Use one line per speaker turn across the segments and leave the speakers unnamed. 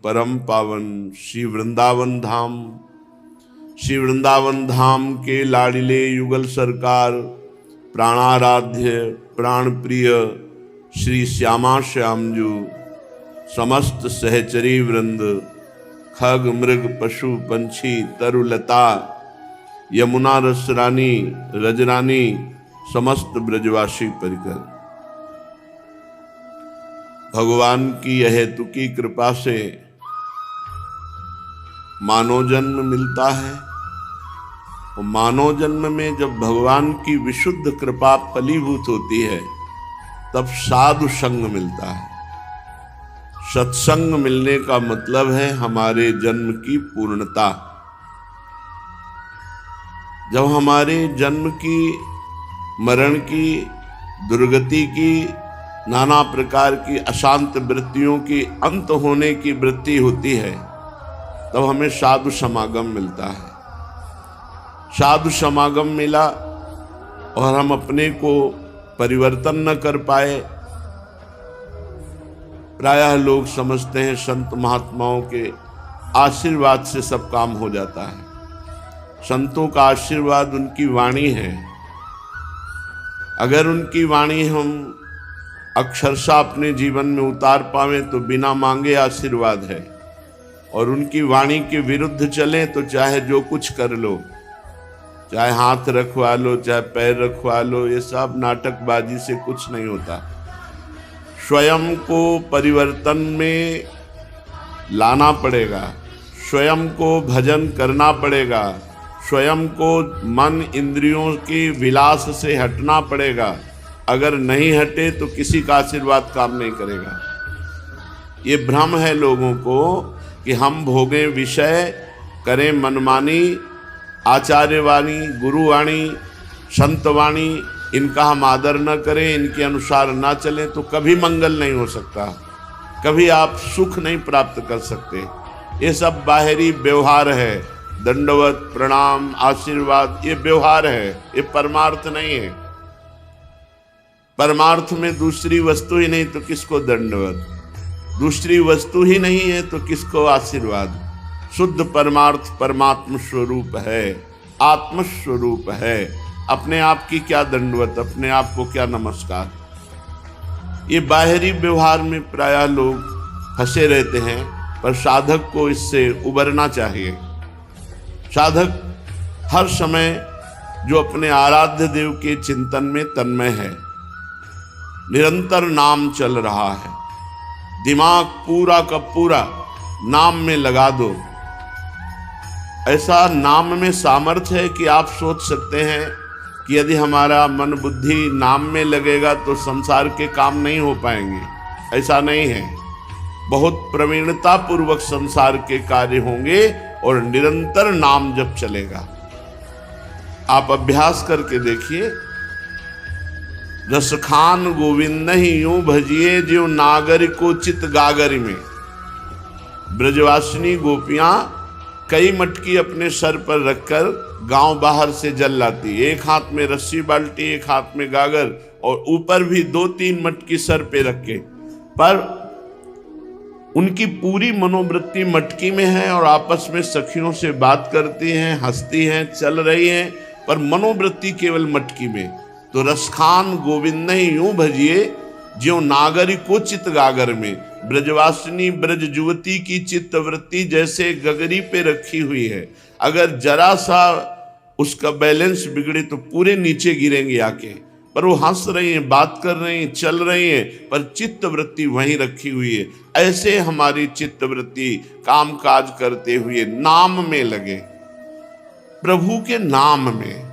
परम पावन श्री वृंदावन धाम। श्री वृंदावन धाम के लाडिले युगल सरकार प्राणाराध्य प्राण प्रिय श्री श्यामा श्यामजू, समस्त सहचरी वृंद, खग मृग पशु पंछी तरुलता, यमुना रसरानी रजरानी, समस्त ब्रजवासी परिकर, भगवान की अहेतुकी कृपा से मानव जन्म मिलता है। और मानव जन्म में जब भगवान की विशुद्ध कृपा फलीभूत होती है तब साधु संग मिलता है। सत्संग मिलने का मतलब है हमारे जन्म की पूर्णता। जब हमारे जन्म की, मरण की, दुर्गति की, नाना प्रकार की अशांत वृत्तियों की अंत होने की वृत्ति होती है तब हमें साधु समागम मिलता है। साधु समागम मिला और हम अपने को परिवर्तन न कर पाए। प्रायः लोग समझते हैं संत महात्माओं के आशीर्वाद से सब काम हो जाता है। संतों का आशीर्वाद उनकी वाणी है। अगर उनकी वाणी हम अक्षरशः अपने जीवन में उतार पावे तो बिना मांगे आशीर्वाद है, और उनकी वाणी के विरुद्ध चले तो चाहे जो कुछ कर लो, चाहे हाथ रखवा लो, चाहे पैर रखवा लो, ये सब नाटकबाजी से कुछ नहीं होता। स्वयं को परिवर्तन में लाना पड़ेगा, स्वयं को भजन करना पड़ेगा, स्वयं को मन इंद्रियों की विलास से हटना पड़ेगा। अगर नहीं हटे तो किसी का आशीर्वाद काम नहीं करेगा। ये भ्रम है लोगों को कि हम भोगें विषय, करें मनमानी, आचार्यवाणी, गुरुवाणी, संतवाणी, इनका हम आदर न करें, इनके अनुसार ना चलें तो कभी मंगल नहीं हो सकता, कभी आप सुख नहीं प्राप्त कर सकते। ये सब बाहरी व्यवहार है। दंडवत प्रणाम आशीर्वाद ये व्यवहार है, ये परमार्थ नहीं है। परमार्थ में दूसरी वस्तु ही नहीं तो किसको दंडवत, दूसरी वस्तु ही नहीं है तो किसको आशीर्वाद। शुद्ध परमार्थ परमात्म स्वरूप है, आत्म स्वरूप है। अपने आप की क्या दंडवत, अपने आप को क्या नमस्कार। ये बाहरी व्यवहार में प्रायः लोग फंसे रहते हैं, पर साधक को इससे उबरना चाहिए। साधक हर समय जो अपने आराध्य देव के चिंतन में तन्मय है, निरंतर नाम चल रहा है, दिमाग पूरा का पूरा नाम में लगा दो। ऐसा नाम में सामर्थ्य है कि आप सोच सकते हैं कि यदि हमारा मन बुद्धि नाम में लगेगा तो संसार के काम नहीं हो पाएंगे। ऐसा नहीं है। बहुत प्रवीणता पूर्वक संसार के कार्य होंगे और निरंतर नाम जब चलेगा। आप अभ्यास करके देखिए। रसखान गोविंद ही यूं भजिए ज्यों नागरिको चित गागरी में। ब्रजवासिनी गोपियां कई मटकी अपने सर पर रखकर गांव बाहर से जल लाती, एक हाथ में रस्सी बाल्टी, एक हाथ में गागर, और ऊपर भी 2-3 मटकी सर पे रख के। पर उनकी पूरी मनोवृत्ति मटकी में है और आपस में सखियों से बात करती हैं, हंसती हैं, चल रही हैं, पर मनोवृत्ति केवल मटकी में। तो रसखान गोविंद ही यूं भजिए ज्यों नागरिको चित गागर में। ब्रजवासिनी ब्रज युवती की चित्त वृत्ति जैसे गगरी पे रखी हुई है। अगर जरा सा उसका बैलेंस बिगड़े तो पूरे नीचे गिरेंगे आके। पर वो हंस रही हैं, बात कर रही हैं, चल रही हैं, पर चित्त वृत्ति वहीं रखी हुई है। ऐसे हमारी चित्त वृत्ति काम काज करते हुए नाम में लगे, प्रभु के नाम में।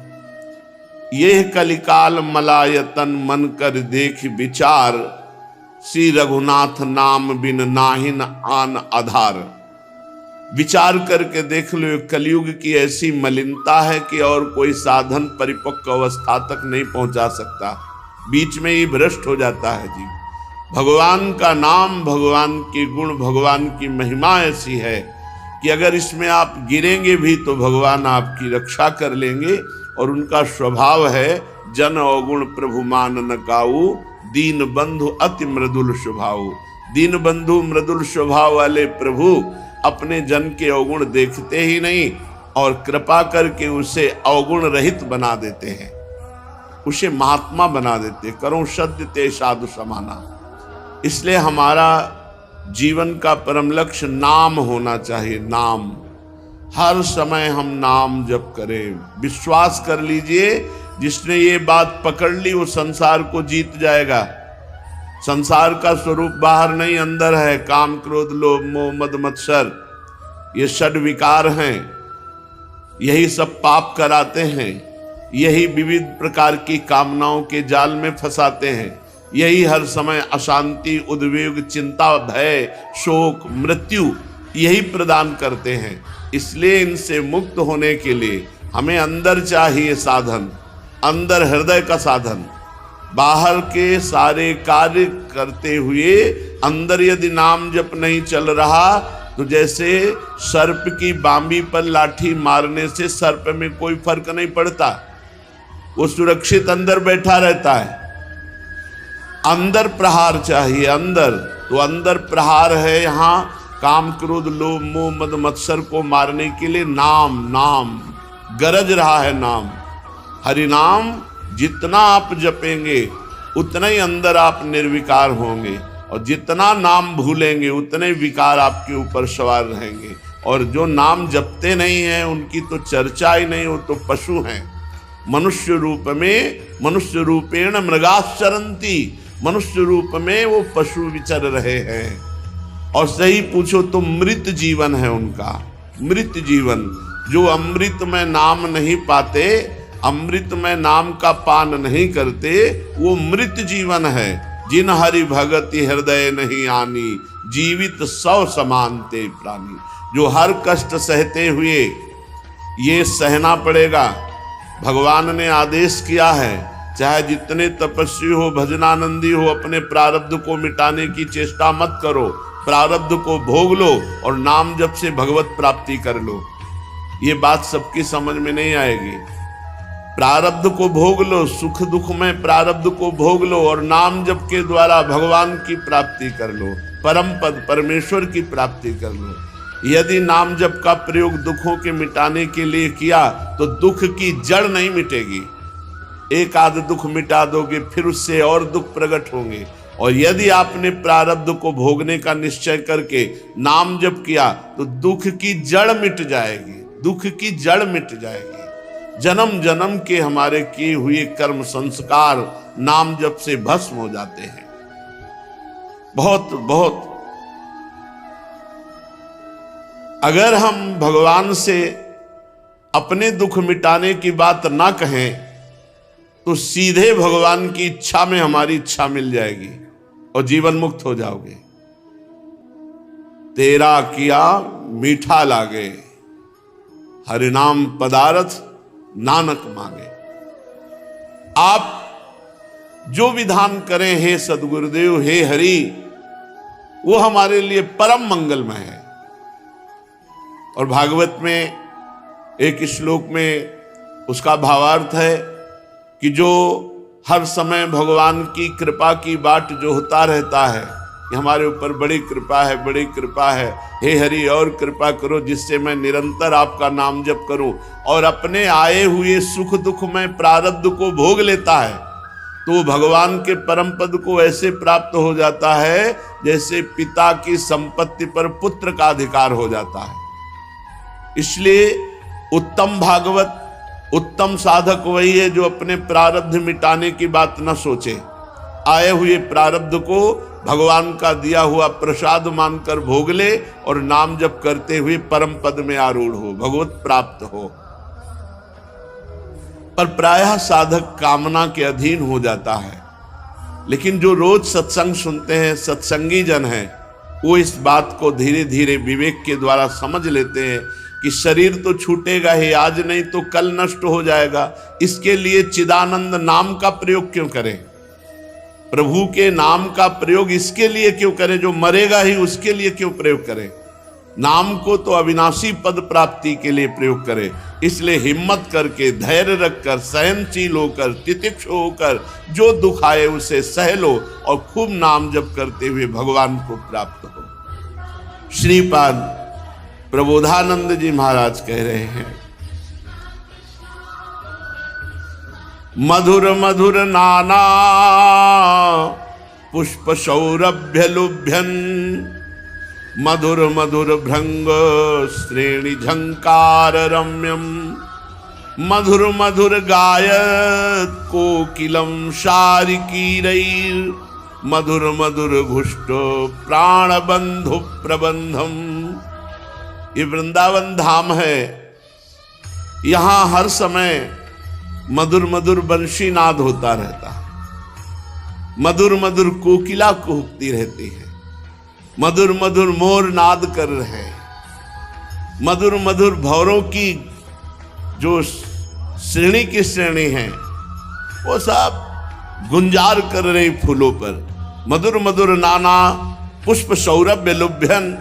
यह कलिकाल मलायतन मन कर देख विचार, श्री रघुनाथ नाम बिन नाहिन आन आधार। विचार करके देख लो, कलयुग की ऐसी मलिनता है कि और कोई साधन परिपक्व अवस्था तक नहीं पहुंचा सकता, बीच में ही भ्रष्ट हो जाता है जी। भगवान का नाम, भगवान के गुण, भगवान की महिमा ऐसी है कि अगर इसमें आप गिरेंगे भी तो भगवान आपकी रक्षा कर लेंगे। और उनका स्वभाव है जन अवगुण प्रभु मान न काऊ, दीन बंधु अति मृदुल स्वभाव। दीन बंधु मृदुल स्वभाव वाले प्रभु अपने जन के अवगुण देखते ही नहीं और कृपा करके उसे अवगुण रहित बना देते हैं, उसे महात्मा बना देते। करो सद्य ते साधु समाना। इसलिए हमारा जीवन का परम लक्ष्य नाम होना चाहिए। नाम, हर समय हम नाम जप करें। विश्वास कर लीजिए, जिसने ये बात पकड़ ली वो संसार को जीत जाएगा। संसार का स्वरूप बाहर नहीं अंदर है। काम क्रोध लोभ मोह मद मत्सर, ये षड विकार हैं। यही सब पाप कराते हैं, यही विविध प्रकार की कामनाओं के जाल में फंसाते हैं, यही हर समय अशांति उद्वेग चिंता भय शोक मृत्यु यही प्रदान करते हैं। इसलिए इनसे मुक्त होने के लिए हमें अंदर चाहिए साधन, अंदर हृदय का साधन। बाहर के सारे कार्य करते हुए अंदर यदि नाम जप नहीं चल रहा तो जैसे सर्प की बांबी पर लाठी मारने से सर्प में कोई फर्क नहीं पड़ता, वो सुरक्षित अंदर बैठा रहता है। अंदर प्रहार चाहिए, अंदर। तो अंदर प्रहार है यहाँ काम क्रोध लोभ मोह मद मत्सर को मारने के लिए नाम। नाम गरज रहा है नाम। हरि नाम जितना आप जपेंगे उतना ही अंदर आप निर्विकार होंगे, और जितना नाम भूलेंगे उतने विकार आपके ऊपर सवार रहेंगे। और जो नाम जपते नहीं हैं उनकी तो चर्चा ही नहीं, वो तो पशु हैं। मनुष्य रूप में मनुष्य रूपेण मृगाश्चरन्ति, मनुष्य रूप में वो पशु विचर रहे हैं। और सही पूछो तो मृत जीवन है उनका, मृत जीवन। जो अमृत में नाम नहीं पाते, अमृत में नाम का पान नहीं करते, वो मृत जीवन है। जिन हरि भगति हृदय नहीं आनी, जीवित सौ समान ते प्राणी। जो हर कष्ट सहते हुए, ये सहना पड़ेगा। भगवान ने आदेश किया है, चाहे जितने तपस्वी हो भजनानंदी हो, अपने प्रारब्ध को मिटाने की चेष्टा मत करो। प्रारब्ध को भोग लो और नाम जप से भगवत प्राप्ति कर लो। ये बात सबकी समझ में नहीं आएगी। प्रारब्ध को भोग लो, सुख दुख में प्रारब्ध को भोग लो और नाम जप के द्वारा भगवान की प्राप्ति कर लो, परम पद परमेश्वर की प्राप्ति कर लो। यदि नाम जप का प्रयोग दुखों के मिटाने के लिए किया तो दुख की जड़ नहीं मिटेगी। एक आध दुख मिटा दोगे फिर उससे और दुख प्रकट होंगे। और यदि आपने प्रारब्ध को भोगने का निश्चय करके नाम जप किया तो दुख की जड़ मिट जाएगी, दुख की जड़ मिट जाएगी। जन्म जन्म के हमारे किए हुए कर्म संस्कार नाम जप से भस्म हो जाते हैं। बहुत बहुत अगर हम भगवान से अपने दुख मिटाने की बात ना कहें तो सीधे भगवान की इच्छा में हमारी इच्छा मिल जाएगी और जीवन मुक्त हो जाओगे। तेरा किया मीठा लागे, हरिनाम पदार्थ नानक मांगे। आप जो विधान करें हे सदगुरुदेव हे हरि, वो हमारे लिए परम मंगलमय है। और भागवत में एक श्लोक में उसका भावार्थ है कि जो हर समय भगवान की कृपा की बाट जो होता रहता है, कि हमारे ऊपर बड़ी कृपा है, बड़ी कृपा है, हे हरि और कृपा करो जिससे मैं निरंतर आपका नाम जप करूं। और अपने आए हुए सुख दुख में प्रारब्ध को भोग लेता है तो भगवान के परम पद को ऐसे प्राप्त हो जाता है जैसे पिता की संपत्ति पर पुत्र का अधिकार हो जाता है। इसलिए उत्तम भागवत उत्तम साधक वही है जो अपने प्रारब्ध मिटाने की बात न सोचे, आए हुए प्रारब्ध को भगवान का दिया हुआ प्रसाद मानकर भोग ले और नाम जप करते हुए परम पद में आरूढ़ हो, भगवत प्राप्त हो। पर प्रायः साधक कामना के अधीन हो जाता है। लेकिन जो रोज सत्संग सुनते हैं, सत्संगी जन हैं, वो इस बात को धीरे धीरे विवेक के द्वारा समझ लेते हैं कि शरीर तो छूटेगा ही, आज नहीं तो कल नष्ट हो जाएगा। इसके लिए चिदानंद नाम का प्रयोग क्यों करें? प्रभु के नाम का प्रयोग इसके लिए क्यों करें? जो मरेगा ही उसके लिए क्यों प्रयोग करें? नाम को तो अविनाशी पद प्राप्ति के लिए प्रयोग करें। इसलिए हिम्मत करके, धैर्य रखकर, सहनशील होकर, तितिक्षु होकर जो दुख आए उसे सह लो और खूब नाम जप करते हुए भगवान को प्राप्त हो। श्रीपाद प्रबोधानंद जी महाराज कह रहे हैं, मधुर मधुर नाना पुष्प सौरभ्य लुभ्यन, मधुर मधुर भृंग श्रेणी झंकार रम्यम, मधुर मधुर गायत कोकिलम शारिकीरैर, मधुर मधुर घुष्ट प्राण बंधु प्रबंधम। ये वृंदावन धाम है, यहाँ हर समय मधुर मधुर बंशी नाद होता रहता है, मधुर मधुर कोकिला कुहकती रहती है, मधुर मधुर मोर नाद कर रहे हैं, मधुर मधुर भौरों की जो श्रेणी की श्रेणी है वो सब गुंजार कर रहे फूलों पर। मधुर मधुर नाना पुष्प सौरभ्य लुभ्यन,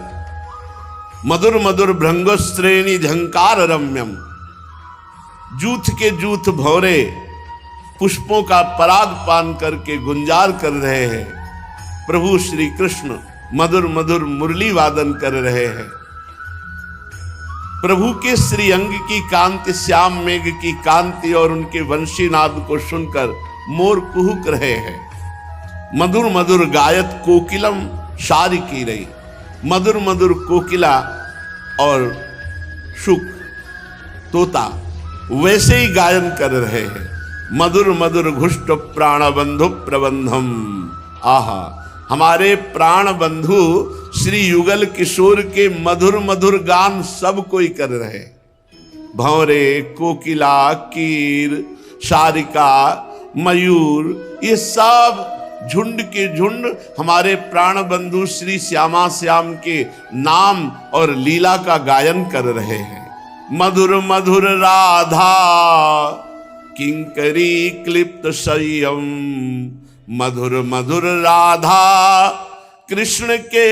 मधुर मधुर भृंग श्रेणी झंकार रम्यम। जूथ के जूथ भौरे पुष्पों का पराग पान करके गुंजार कर रहे हैं। प्रभु श्री कृष्ण मधुर मधुर मुरली वादन कर रहे हैं। प्रभु के श्री अंग की कांति, श्याम मेघ की कांति और उनके वंशी नाद को सुनकर मोर कुहुक रहे हैं। मधुर मधुर गायत कोकिलम शारिकी रही, मधुर मधुर कोकिला और शुक तोता वैसे ही गायन कर रहे हैं। मधुर मधुर घुष्ट प्राण बंधु प्रबंधम। आहा, हमारे प्राण बंधु श्री युगल किशोर के मधुर मधुर गान सब कोई कर रहे। भंवरे, कोकिला, कीर, शारिका, मयूर, ये सब झुंड के झुंड हमारे प्राण बंधु श्री श्यामा श्याम के नाम और लीला का गायन कर रहे हैं। मधुर मधुर राधा किंकरी क्लिप्त संयम, मधुर मधुर राधा कृष्ण के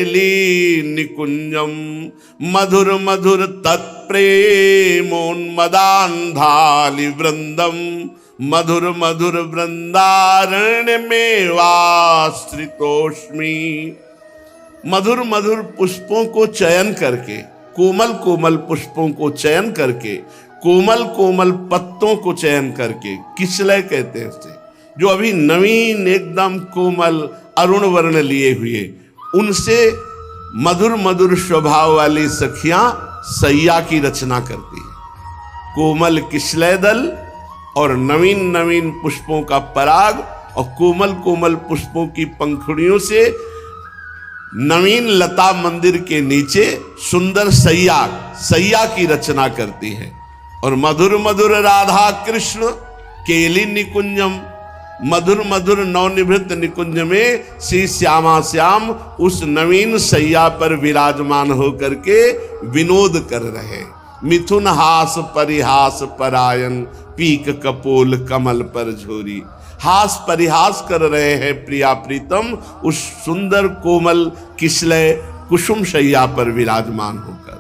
ली निकुंजम, मधुर मधुर तत्प्रेमोन्मदान्धालि वृंदम, मधुर मधुर वृंदारण्य में वास्त्रितोष्मी। मधुर मधुर पुष्पों को चयन करके, कोमल कोमल पुष्पों को चयन करके, कोमल कोमल पत्तों को चयन करके, किसलय कहते हैं उसे, जो अभी नवीन एकदम कोमल अरुण वर्ण लिए हुए, उनसे मधुर मधुर स्वभाव वाली सखियां सैया की रचना करती है। कोमल किसलय दल और नवीन नवीन पुष्पों का पराग और कोमल कोमल पुष्पों की पंखुड़ियों से नवीन लता मंदिर के नीचे सुंदर सैया की रचना करती है। और मधुर मधुर राधा कृष्ण केली निकुंजम, मधुर मधुर नवनिभृत निकुंज में श्री श्यामा श्याम उस नवीन सैया पर विराजमान होकर के विनोद कर रहे। मिथुन हास परिहास परायण, पीक कपोल कमल पर झोरी। हास परिहास कर रहे हैं प्रिया प्रीतम उस सुंदर कोमल किसलय कुसुम शैया पर विराजमान होकर।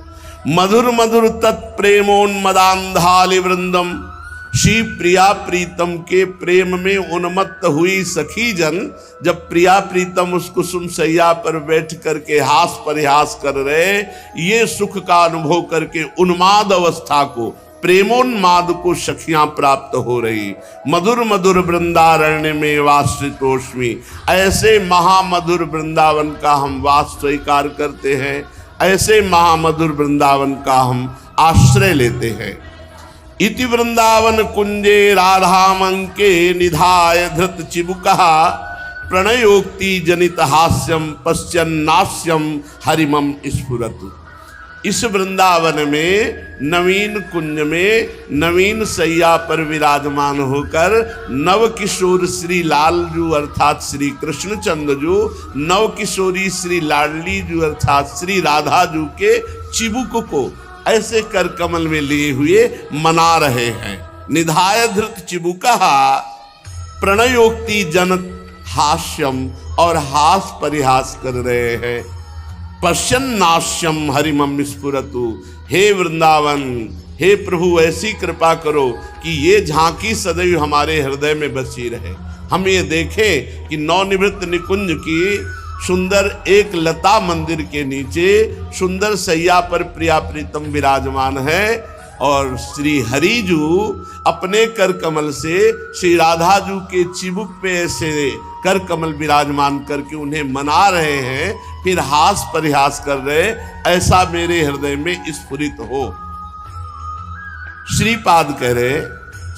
मधुर मधुर तत्प्रेमोन्मदान्धालि वृंदम। श्री प्रिया प्रीतम के प्रेम में उन्मत्त हुई सखी जन जब प्रिया प्रीतम उस कुसुम सैया पर बैठ करके हास परिहास कर रहे, ये सुख का अनुभव करके उन्माद अवस्था को, प्रेमोन्माद को सखियां प्राप्त हो रही। मधुर मधुर वृंदारण्य में वास्त्रितोष्मी। ऐसे महामधुर वृंदावन का हम वास स्वीकार करते हैं, ऐसे महामधुर वृंदावन का हम आश्रय लेते हैं। इति वृंदावन कुंजे राधामंके निधाय धृत चिबुकः, प्रणयोक्ति जनित हास्यम पश्यन्नास्यम हरिमम स्फुरतु। इस वृंदावन में नवीन कुंज में नवीन सैया पर विराजमान होकर नव किशोर श्री लालजू अर्थात श्री कृष्णचंद्र जू, नव किशोरी श्री लाडली जू अर्थात श्री राधा जू के चिबुक को ऐसे कर कमल में लिए हुए मना रहे हैं। निधाय धृत चिबुकः प्रणयोक्ति जनत हास्यम, और हास परिहास कर रहे हैं। पश्यन्नाश्यम हरिमम स्फुरतु। हे वृंदावन, हे प्रभु ऐसी कृपा करो कि ये झांकी सदैव हमारे हृदय में बसी रहे। हम ये देखें कि नवनिवृत्त निकुंज की सुंदर एक लता मंदिर के नीचे सुंदर सैया पर प्रिया प्रीतम विराजमान है और श्री हरिजू अपने कर कमल से श्री राधा जू के चिबुक पे ऐसे कर कमल विराजमान करके उन्हें मना रहे हैं, फिर हास परिहास कर रहे, ऐसा मेरे हृदय में स्फुरित हो। श्रीपाद कह रहे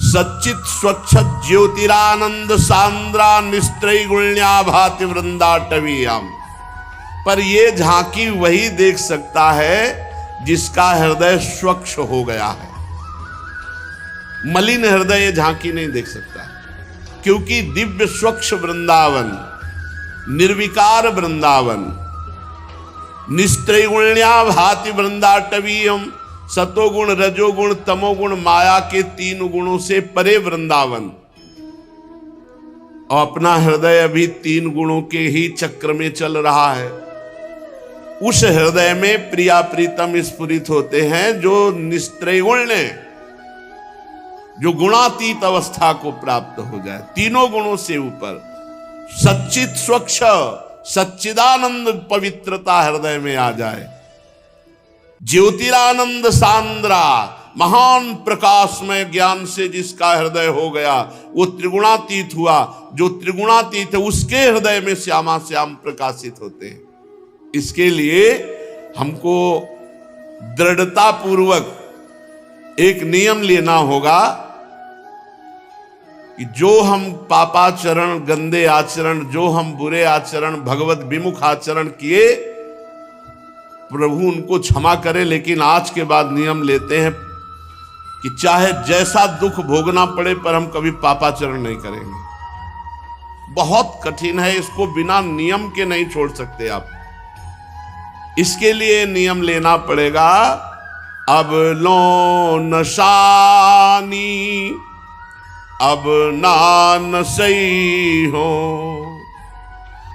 सच्चित स्वच्छ ज्योतिरानंद सांद्रा निस्त्रैगुण्या भाति वृंदाटवीयाम। पर ये झांकी वही देख सकता है जिसका हृदय स्वच्छ हो गया है। मलिन हृदय ये झांकी नहीं देख सकता, क्योंकि दिव्य स्वच्छ वृंदावन, निर्विकार वृंदावन, निस्त्रैगुण्या भाति वृंदाटवीयम, सतोगुण रजोगुण तमोगुण माया के 3 गुणों से परे वृंदावन, और अपना हृदय अभी 3 गुणों के ही चक्र में चल रहा है। उस हृदय में प्रिया प्रीतम स्फुरित होते हैं जो निस्त्रैगुण्य, जो गुणातीत अवस्था को प्राप्त हो जाए, 3 गुणों से ऊपर, सच्चित स्वच्छ सच्चिदानंद पवित्रता हृदय में आ जाए। ज्योतिरानंद सांद्रा, महान प्रकाशमय ज्ञान से जिसका हृदय हो गया वो त्रिगुणातीत हुआ। जो त्रिगुणातीत है उसके हृदय में श्यामा श्याम प्रकाशित होते हैं। इसके लिए हमको दृढ़ता पूर्वक एक नियम लेना होगा कि जो हम पापाचरण, गंदे आचरण, जो हम बुरे आचरण, भगवत विमुख आचरण किए, प्रभु उनको क्षमा करे। लेकिन आज के बाद नियम लेते हैं कि चाहे जैसा दुख भोगना पड़े पर हम कभी पापाचरण नहीं करेंगे। बहुत कठिन है, इसको बिना नियम के नहीं छोड़ सकते आप। इसके लिए नियम लेना पड़ेगा। अब लो नशानी अब नान सही हो,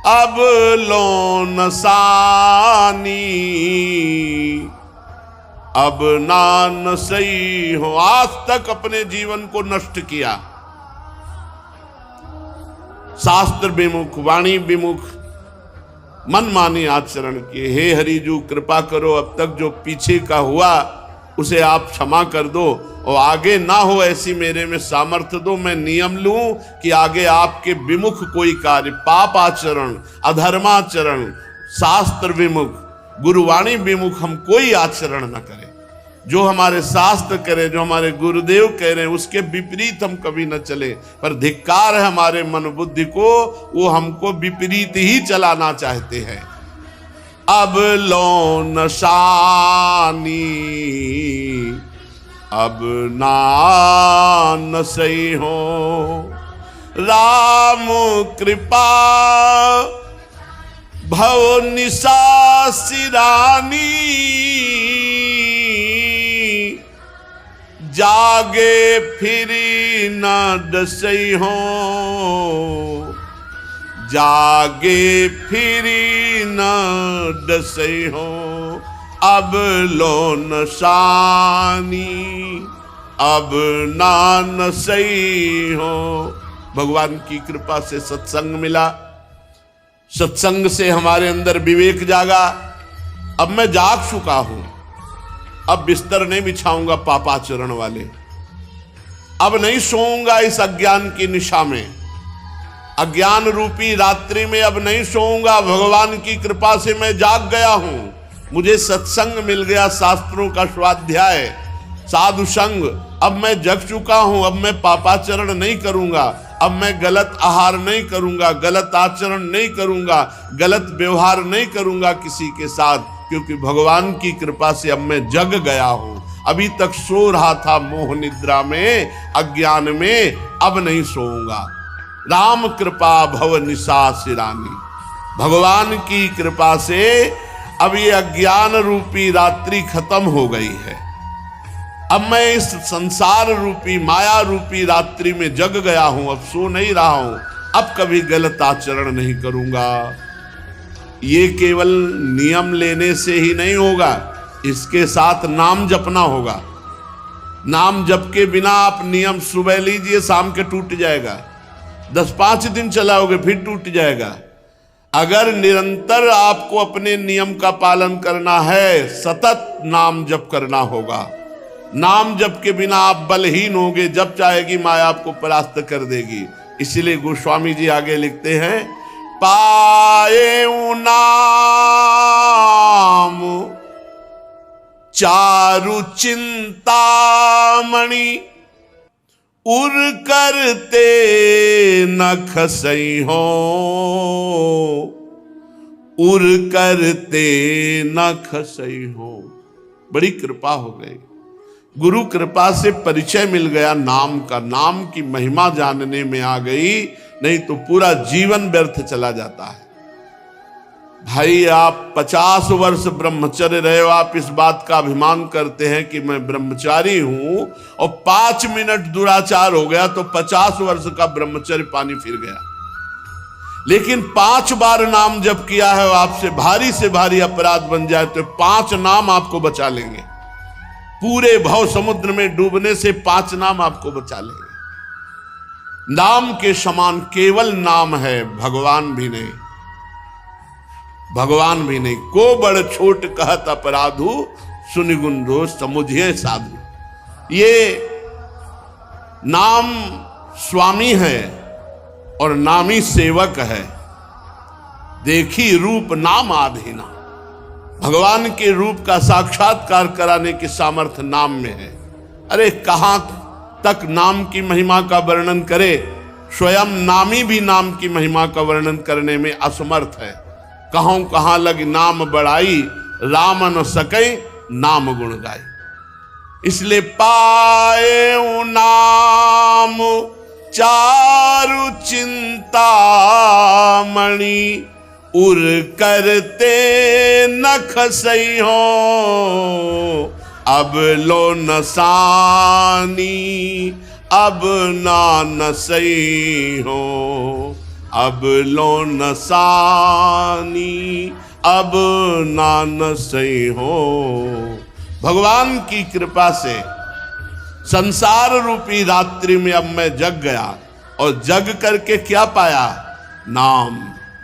अब लो नसानी अब नान सही हो। आज तक अपने जीवन को नष्ट किया, शास्त्र विमुख, वाणी विमुख, मनमानी आचरण किए। हे हरिजू कृपा करो, अब तक जो पीछे का हुआ उसे आप क्षमा कर दो और आगे ना हो ऐसी मेरे में सामर्थ्य दो। मैं नियम लूं कि आगे आपके विमुख कोई कार्य, पाप आचरण, अधर्माचरण, शास्त्र विमुख, गुरुवाणी विमुख हम कोई आचरण न करें। जो हमारे शास्त्र करे, जो हमारे गुरुदेव कह रहे हैं उसके विपरीत हम कभी न चले। पर धिक्कार है हमारे मन बुद्धि को, वो हमको विपरीत ही चलाना चाहते हैं। अब लो नशानी अब नान सही हो, राम कृपा भव निशा सिरानी, जागे फिरी न दसई हो, जागे फिरी न दसई हो। अब लो नशानी अब नान सही हो। भगवान की कृपा से सत्संग मिला, सत्संग से हमारे अंदर विवेक जागा। अब मैं जाग चुका हूं, अब बिस्तर नहीं बिछाऊंगा पापाचरण वाले, अब नहीं सोऊंगा इस अज्ञान की निशा में, अज्ञान रूपी रात्रि में अब नहीं सोऊंगा। भगवान की कृपा से मैं जाग गया हूं, मुझे सत्संग मिल गया, शास्त्रों का स्वाध्याय, साधु संग। अब मैं जग चुका हूं, अब मैं पापाचरण नहीं करूंगा, अब मैं गलत आहार नहीं करूंगा, गलत आचरण नहीं करूंगा, गलत व्यवहार नहीं करूंगा किसी के साथ, क्योंकि भगवान की कृपा से अब मैं जग गया हूं। अभी तक सो रहा था मोह निद्रा में, अज्ञान में, अब नहीं सोऊंगा। राम कृपा भव निशा सिरानी, भगवान की कृपा से अब ये अज्ञान रूपी रात्रि खत्म हो गई है। अब मैं इस संसार रूपी माया रूपी रात्रि में जग गया हूं, अब सो नहीं रहा हूं, अब कभी गलत आचरण नहीं करूंगा। ये केवल नियम लेने से ही नहीं होगा, इसके साथ नाम जपना होगा। नाम जप के बिना आप नियम सुबह लीजिए, शाम के टूट जाएगा, 10-5 दिन चलाओगे फिर टूट जाएगा। अगर निरंतर आपको अपने नियम का पालन करना है, सतत नाम जप करना होगा। नाम जप के बिना आप बलहीन होंगे, जब चाहेगी माया आपको परास्त कर देगी। इसलिए गोस्वामी जी आगे लिखते हैं, पाए नाम चारु चिंतामणि, उर करते न खसई हो, उर करते न खसई हो। बड़ी कृपा हो गई, गुरु कृपा से परिचय मिल गया नाम का, नाम की महिमा जानने में आ गई, नहीं तो पूरा जीवन व्यर्थ चला जाता है। भाई आप 50 वर्ष ब्रह्मचर्य रहे हो, आप इस बात का अभिमान करते हैं कि मैं ब्रह्मचारी हूं, और 5 मिनट दुराचार हो गया तो 50 वर्ष का ब्रह्मचर्य पानी फिर गया। लेकिन 5 बार नाम जप किया है, आपसे भारी से भारी अपराध बन जाए तो 5 नाम आपको बचा लेंगे। पूरे भव समुद्र में डूबने से 5 नाम आपको बचा लेंगे। नाम के समान केवल नाम है, भगवान भी नहीं, भगवान भी नहीं। को बड़ छोट कहत अपराधु, सुनि गुण दोष समुझिए साधु। ये नाम स्वामी है और नामी सेवक है। देखी रूप नाम आधीना, भगवान के रूप का साक्षात्कार कराने की सामर्थ्य नाम में है। अरे कहां तक नाम की महिमा का वर्णन करे, स्वयं नामी भी नाम की महिमा का वर्णन करने में असमर्थ है। कहूं कहां लग नाम बढ़ाई, राम न सके नाम गुण गाई। इसलिए पाए नाम चारु चिंतामणि, उर करते न खसई हो, अब लो नसानी अब ना नसई हो, अब लो नसानी अब ना नसई हो। भगवान की कृपा से संसार रूपी रात्रि में अब मैं जग गया, और जग करके क्या पाया? नाम।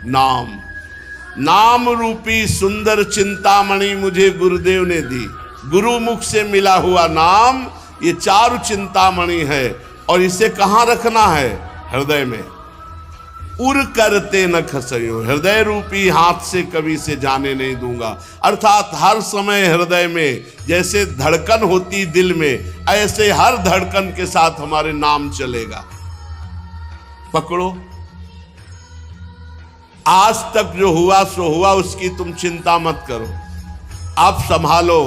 नाम नाम रूपी सुंदर चिंतामणि मुझे गुरुदेव ने दी। गुरु मुख से मिला हुआ नाम ये चारु चिंतामणि है, और इसे कहां रखना है? हृदय में। उर करते न खसयो, हृदय रूपी हाथ से कभी से जाने नहीं दूंगा। अर्थात हर समय हृदय में जैसे धड़कन होती दिल में, ऐसे हर धड़कन के साथ हमारे नाम चलेगा। पकड़ो, आज तक जो हुआ सो हुआ, उसकी तुम चिंता मत करो, आप संभालो।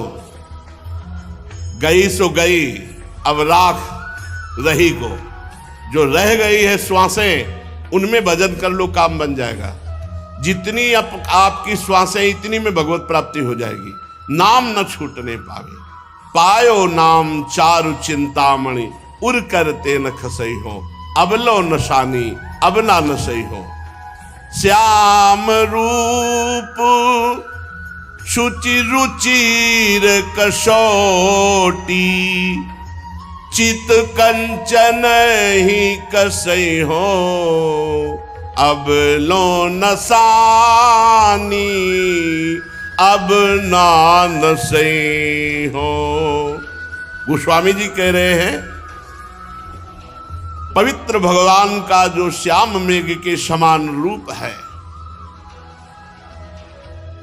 गई सो गई, अब राख रही को। जो रह गई है श्वासें, उनमें भजन कर लो, काम बन जाएगा। जितनी आपकी श्वासें, इतनी में भगवत प्राप्ति हो जाएगी। नाम न छूटने पावे, पायो नाम चारु चिंतामणि, उर करते न खसई हो, अब लो नशानी अब ना नसई हो। श्याम रूप शुचि रुचिर कसोटी, चित कंचन ही कसई हो, अब लो नसानी अब ना नसई हो। गोस्वामी जी कह रहे हैं, पवित्र भगवान का जो श्याम मेघ के समान रूप है,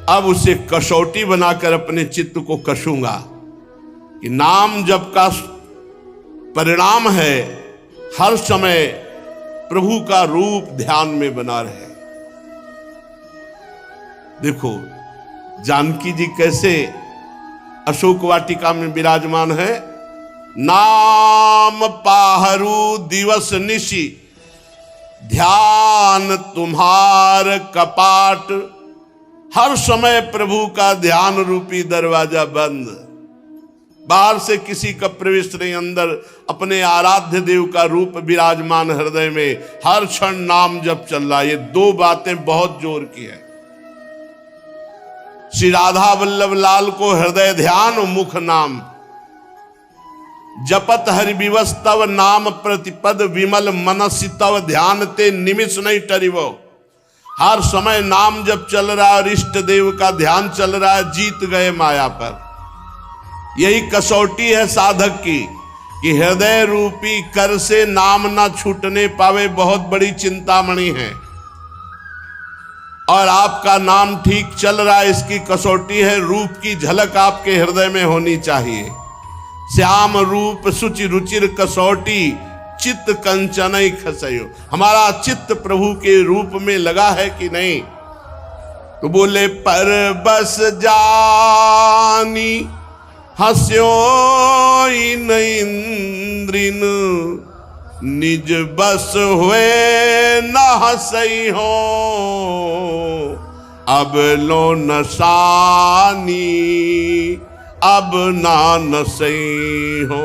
अब उसे कसौटी बनाकर अपने चित्त को कसूंगा कि नाम जप का परिणाम है हर समय प्रभु का रूप ध्यान में बना रहे। देखो जानकी जी कैसे अशोक वाटिका में विराजमान है। नाम पाहरू दिवस निशि, ध्यान तुम्हार कपाट। हर समय प्रभु का ध्यान रूपी दरवाजा बंद, बाहर से किसी का प्रवेश नहीं, अंदर अपने आराध्य देव का रूप विराजमान हृदय में, हर क्षण नाम जप चल रहा। ये 2 बातें बहुत जोर की है। श्री राधा वल्लभ लाल को हृदय ध्यान मुख नाम, जपत हरि विवश तव नाम प्रतिपद, विमल मनसि तव ध्यान ते निमिष नहीं टरिवो। हर समय नाम जब चल रहा है और इष्ट देव का ध्यान चल रहा है, जीत गए माया पर। यही कसौटी है साधक की कि हृदय रूपी कर से नाम ना छूटने पावे, बहुत बड़ी चिंतामणि है। और आपका नाम ठीक चल रहा है, इसकी कसौटी है रूप की झलक आपके हृदय में होनी चाहिए। श्याम रूप सुचि रुचिर कसौटी, चित्त कंचन खसयो। हमारा चित्त प्रभु के रूप में लगा है कि नहीं? तो बोले पर बस जानी हस्यो न इंद्रिन, निज बस हुए न हसई हो, अब लो नसानी अब ना नसई हो।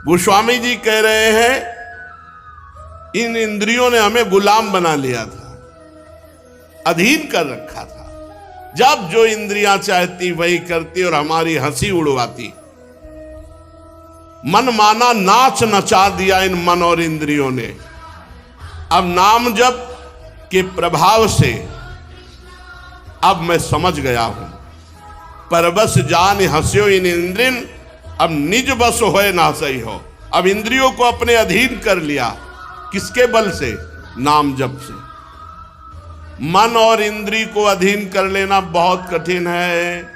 गोस्वामी जी कह रहे हैं इन इंद्रियों ने हमें गुलाम बना लिया था, अधीन कर रखा था। जब जो इंद्रियां चाहती वही करती और हमारी हंसी उड़वाती। मन माना नाच नचा दिया इन मन और इंद्रियों ने। अब नाम जप के प्रभाव से अब मैं समझ गया हूं, परबस जान हंस्यो इन इंद्रिन, अब निज बस होए ना सही हो। अब इंद्रियों को अपने अधीन कर लिया, किसके बल से? नाम जप से। मन और इंद्री को अधीन कर लेना बहुत कठिन है।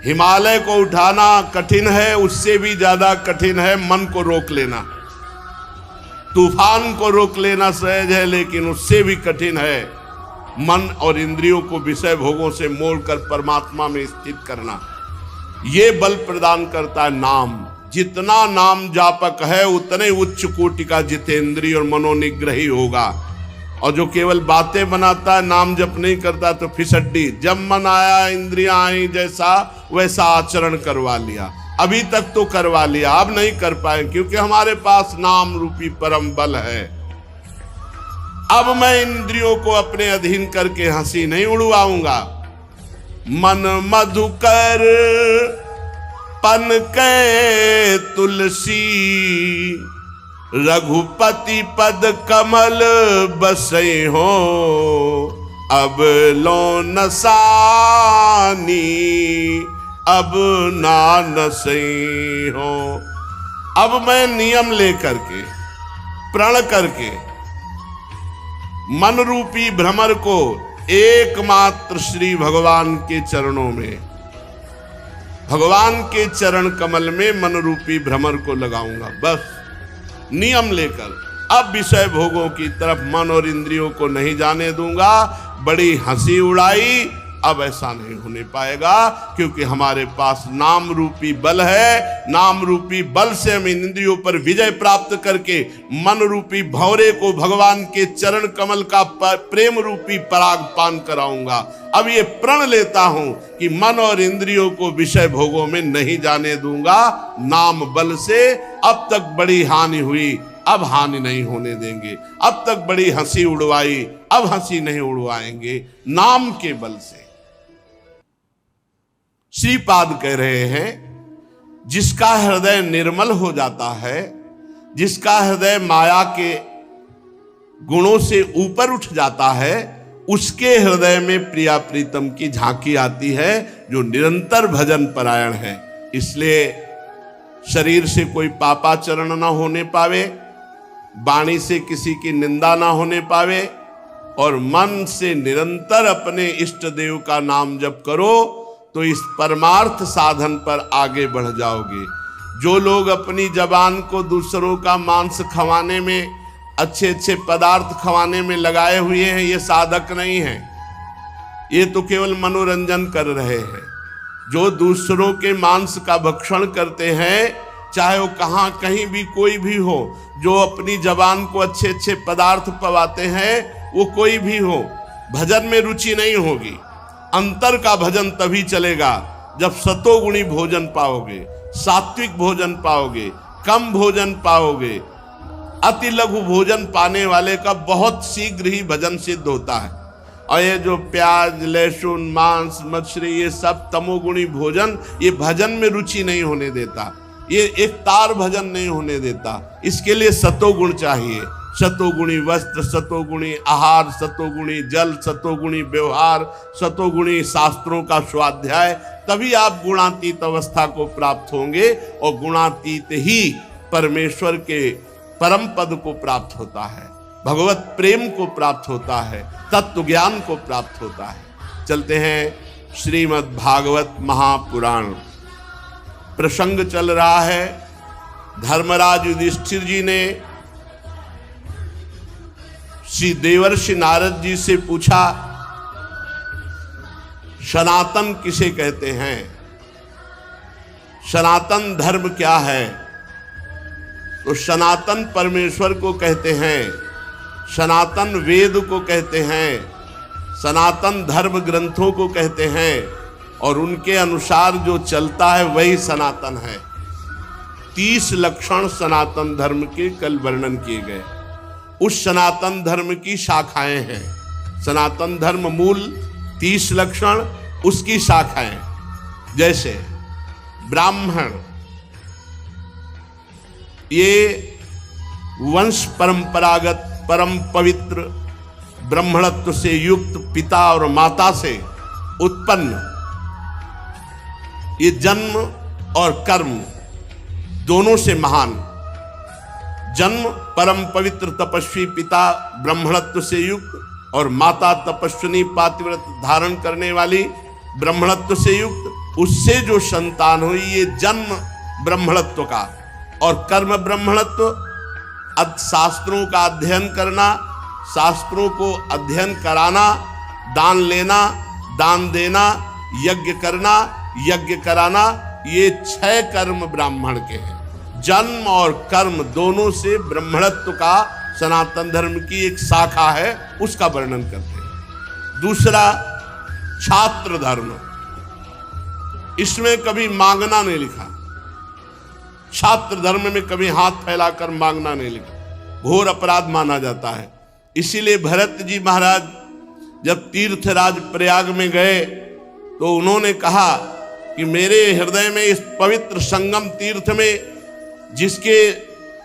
हिमालय को उठाना कठिन है, उससे भी ज्यादा कठिन है मन को रोक लेना। तूफान को रोक लेना सहज है, लेकिन उससे भी कठिन है मन और इंद्रियों को विषय भोगों से मोड़कर परमात्मा में स्थित करना। ये बल प्रदान करता है नाम। जितना नाम जापक है उतने उच्च कोटि का जितेंद्रिय और मनोनिग्रही होगा। और जो केवल बातें बनाता है, नाम जप नहीं करता, तो फिसड्डी। जब मन आया इंद्रियां आई, जैसा वैसा आचरण करवा लिया। अभी तक तो करवा लिया, अब नहीं कर पाए, क्योंकि हमारे पास नाम रूपी परम बल है। अब मैं इंद्रियों को अपने अधीन करके हंसी नहीं उड़वाऊंगा। मन मधुकर पन के तुलसी, रघुपति पद कमल बसे हो, अब लो नसानी अब ना नसे हो। अब मैं नियम लेकर के, प्रण करके मन रूपी भ्रमर को एकमात्र श्री भगवान के चरणों में, भगवान के चरण कमल में मन रूपी भ्रमर को लगाऊंगा। बस नियम लेकर अब विषय भोगों की तरफ मन और इंद्रियों को नहीं जाने दूंगा। बड़ी हंसी उड़ाई, अब ऐसा नहीं होने पाएगा, क्योंकि हमारे पास नाम रूपी बल है। नाम रूपी बल से हम इंद्रियों पर विजय प्राप्त करके मन रूपी भंवरे को भगवान के चरण कमल का प्रेम रूपी पराग पान कराऊंगा। अब ये प्रण लेता हूं कि मन और इंद्रियों को विषय भोगों में नहीं जाने दूंगा। नाम बल से अब तक बड़ी हानि हुई, अब हानि नहीं होने देंगे। अब तक बड़ी हंसी उड़वाई, अब हंसी नहीं उड़वाएंगे, नाम के बल से। श्रीपाद कह रहे हैं जिसका हृदय निर्मल हो जाता है, जिसका हृदय माया के गुणों से ऊपर उठ जाता है, उसके हृदय में प्रिया प्रीतम की झांकी आती है, जो निरंतर भजन परायण है। इसलिए शरीर से कोई पापाचरण ना होने पावे, वाणी से किसी की निंदा ना होने पावे, और मन से निरंतर अपने इष्ट देव का नाम जप करो तो इस परमार्थ साधन पर आगे बढ़ जाओगे। जो लोग अपनी जबान को दूसरों का मांस खवाने में, अच्छे अच्छे पदार्थ खवाने में लगाए हुए हैं, ये साधक नहीं हैं। ये तो केवल मनोरंजन कर रहे हैं। जो दूसरों के मांस का भक्षण करते हैं, चाहे वो कहाँ कहीं भी कोई भी हो, जो अपनी जबान को अच्छे अच्छे पदार्थ पवाते हैं, वो कोई भी हो, भजन में रुचि नहीं होगी। अंतर का भजन तभी चलेगा जब सतोगुणी भोजन पाओगे, सात्विक भोजन पाओगे, कम भोजन पाओगे। अति लघु भोजन पाने वाले का बहुत शीघ्र ही भजन सिद्ध होता है। और ये जो प्याज, लहसुन, मांस, मछली, ये सब तमोगुणी भोजन, ये भजन में रुचि नहीं होने देता, ये एक तार भजन नहीं होने देता। इसके लिए सतोगुण चाहिए। सतोगुणी वस्त्र, सतोगुणी आहार, सतोगुणी जल, सतोगुणी व्यवहार, सतोगुणी शास्त्रों का स्वाध्याय, तभी आप गुणातीत अवस्था को प्राप्त होंगे। और गुणातीत ही परमेश्वर के परम पद को प्राप्त होता है, भगवत प्रेम को प्राप्त होता है, तत्व ज्ञान को प्राप्त होता है। चलते हैं श्रीमद् भागवत महापुराण। प्रसंग चल रहा है, धर्मराज युधिष्ठिर जी ने श्री देवर्षि नारद जी से पूछा, सनातन किसे कहते हैं? सनातन धर्म क्या है? तो सनातन परमेश्वर को कहते हैं, सनातन वेद को कहते हैं, सनातन धर्म ग्रंथों को कहते हैं, और उनके अनुसार जो चलता है वही सनातन है। 30 लक्षण सनातन धर्म के कल वर्णन किए गए। उस सनातन धर्म की शाखाएं हैं। सनातन धर्म मूल 30 लक्षण, उसकी शाखाएं जैसे ब्राह्मण, ये वंश परंपरागत परम पवित्र ब्राह्मणत्व से युक्त पिता और माता से उत्पन्न, ये जन्म और कर्म दोनों से महान। जन्म परम पवित्र तपस्वी पिता ब्राह्मणत्व से युक्त, और माता तपस्विनी पातिव्रत धारण करने वाली ब्राह्मणत्व से युक्त, उससे जो संतान हुई, ये जन्म ब्राह्मणत्व का। और कर्म ब्राह्मणत्व, शास्त्रों का अध्ययन करना, शास्त्रों को अध्ययन कराना, दान लेना, दान देना, यज्ञ करना, यज्ञ कराना, ये 6 कर्म ब्राह्मण के हैं। जन्म और कर्म दोनों से ब्राह्मणत्व का सनातन धर्म की एक शाखा है, उसका वर्णन करते हैं। दूसरा छात्र धर्म, इसमें कभी मांगना नहीं लिखा। छात्र धर्म में कभी हाथ फैलाकर मांगना नहीं लिखा, घोर अपराध माना जाता है। इसीलिए भरत जी महाराज जब तीर्थराज प्रयाग में गए तो उन्होंने कहा कि मेरे हृदय में इस पवित्र संगम तीर्थ में, जिसके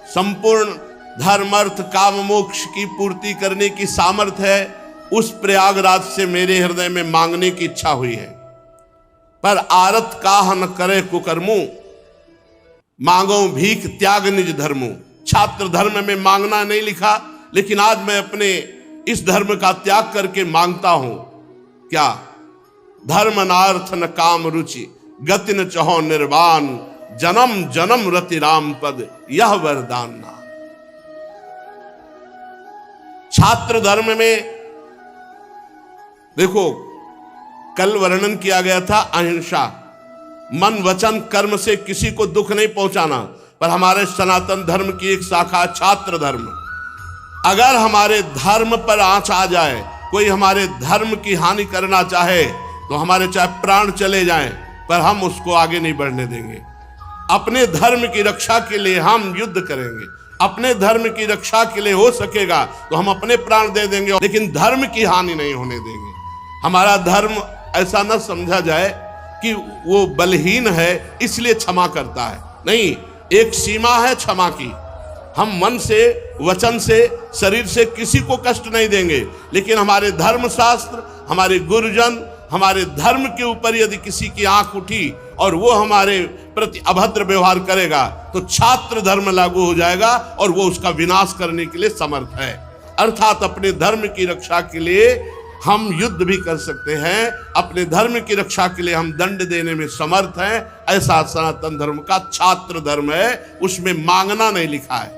संपूर्ण धर्म अर्थ काम मोक्ष की पूर्ति करने की सामर्थ्य है, उस प्रयागराज से मेरे हृदय में मांगने की इच्छा हुई है। पर आरत काह न करे कुकर्मू, मांगो भीख त्याग निज धर्मो। छात्र धर्म में मांगना नहीं लिखा, लेकिन आज मैं अपने इस धर्म का त्याग करके मांगता हूं। क्या? धर्म नार्थ न काम रुचि, गति न चहो निर्वाण, जन्म जन्म रति राम पद, यह वरदान ना। छात्र धर्म में देखो, कल वर्णन किया गया था अहिंसा, मन वचन कर्म से किसी को दुख नहीं पहुंचाना। पर हमारे सनातन धर्म की एक शाखा छात्र धर्म। अगर हमारे धर्म पर आंच आ जाए, कोई हमारे धर्म की हानि करना चाहे, तो हमारे चाहे प्राण चले जाएं, पर हम उसको आगे नहीं बढ़ने देंगे। अपने धर्म की रक्षा के लिए हम युद्ध करेंगे, अपने धर्म की रक्षा के लिए हो सकेगा तो हम अपने प्राण दे देंगे, लेकिन धर्म की हानि नहीं होने देंगे। हमारा धर्म ऐसा न समझा जाए कि वो बलहीन है इसलिए क्षमा करता है, नहीं, एक सीमा है क्षमा की। हम मन से, वचन से, शरीर से किसी को कष्ट नहीं देंगे, लेकिन हमारे धर्म शास्त्र, हमारे गुरुजन, हमारे धर्म के ऊपर यदि किसी की आंख उठी और वो हमारे प्रति अभद्र व्यवहार करेगा, तो छात्र धर्म लागू हो जाएगा और वो उसका विनाश करने के लिए समर्थ है। अर्थात अपने धर्म की रक्षा के लिए हम युद्ध भी कर सकते हैं, अपने धर्म की रक्षा के लिए हम दंड देने में समर्थ हैं। ऐसा सनातन धर्म का छात्र धर्म है, उसमें मांगना नहीं लिखा है।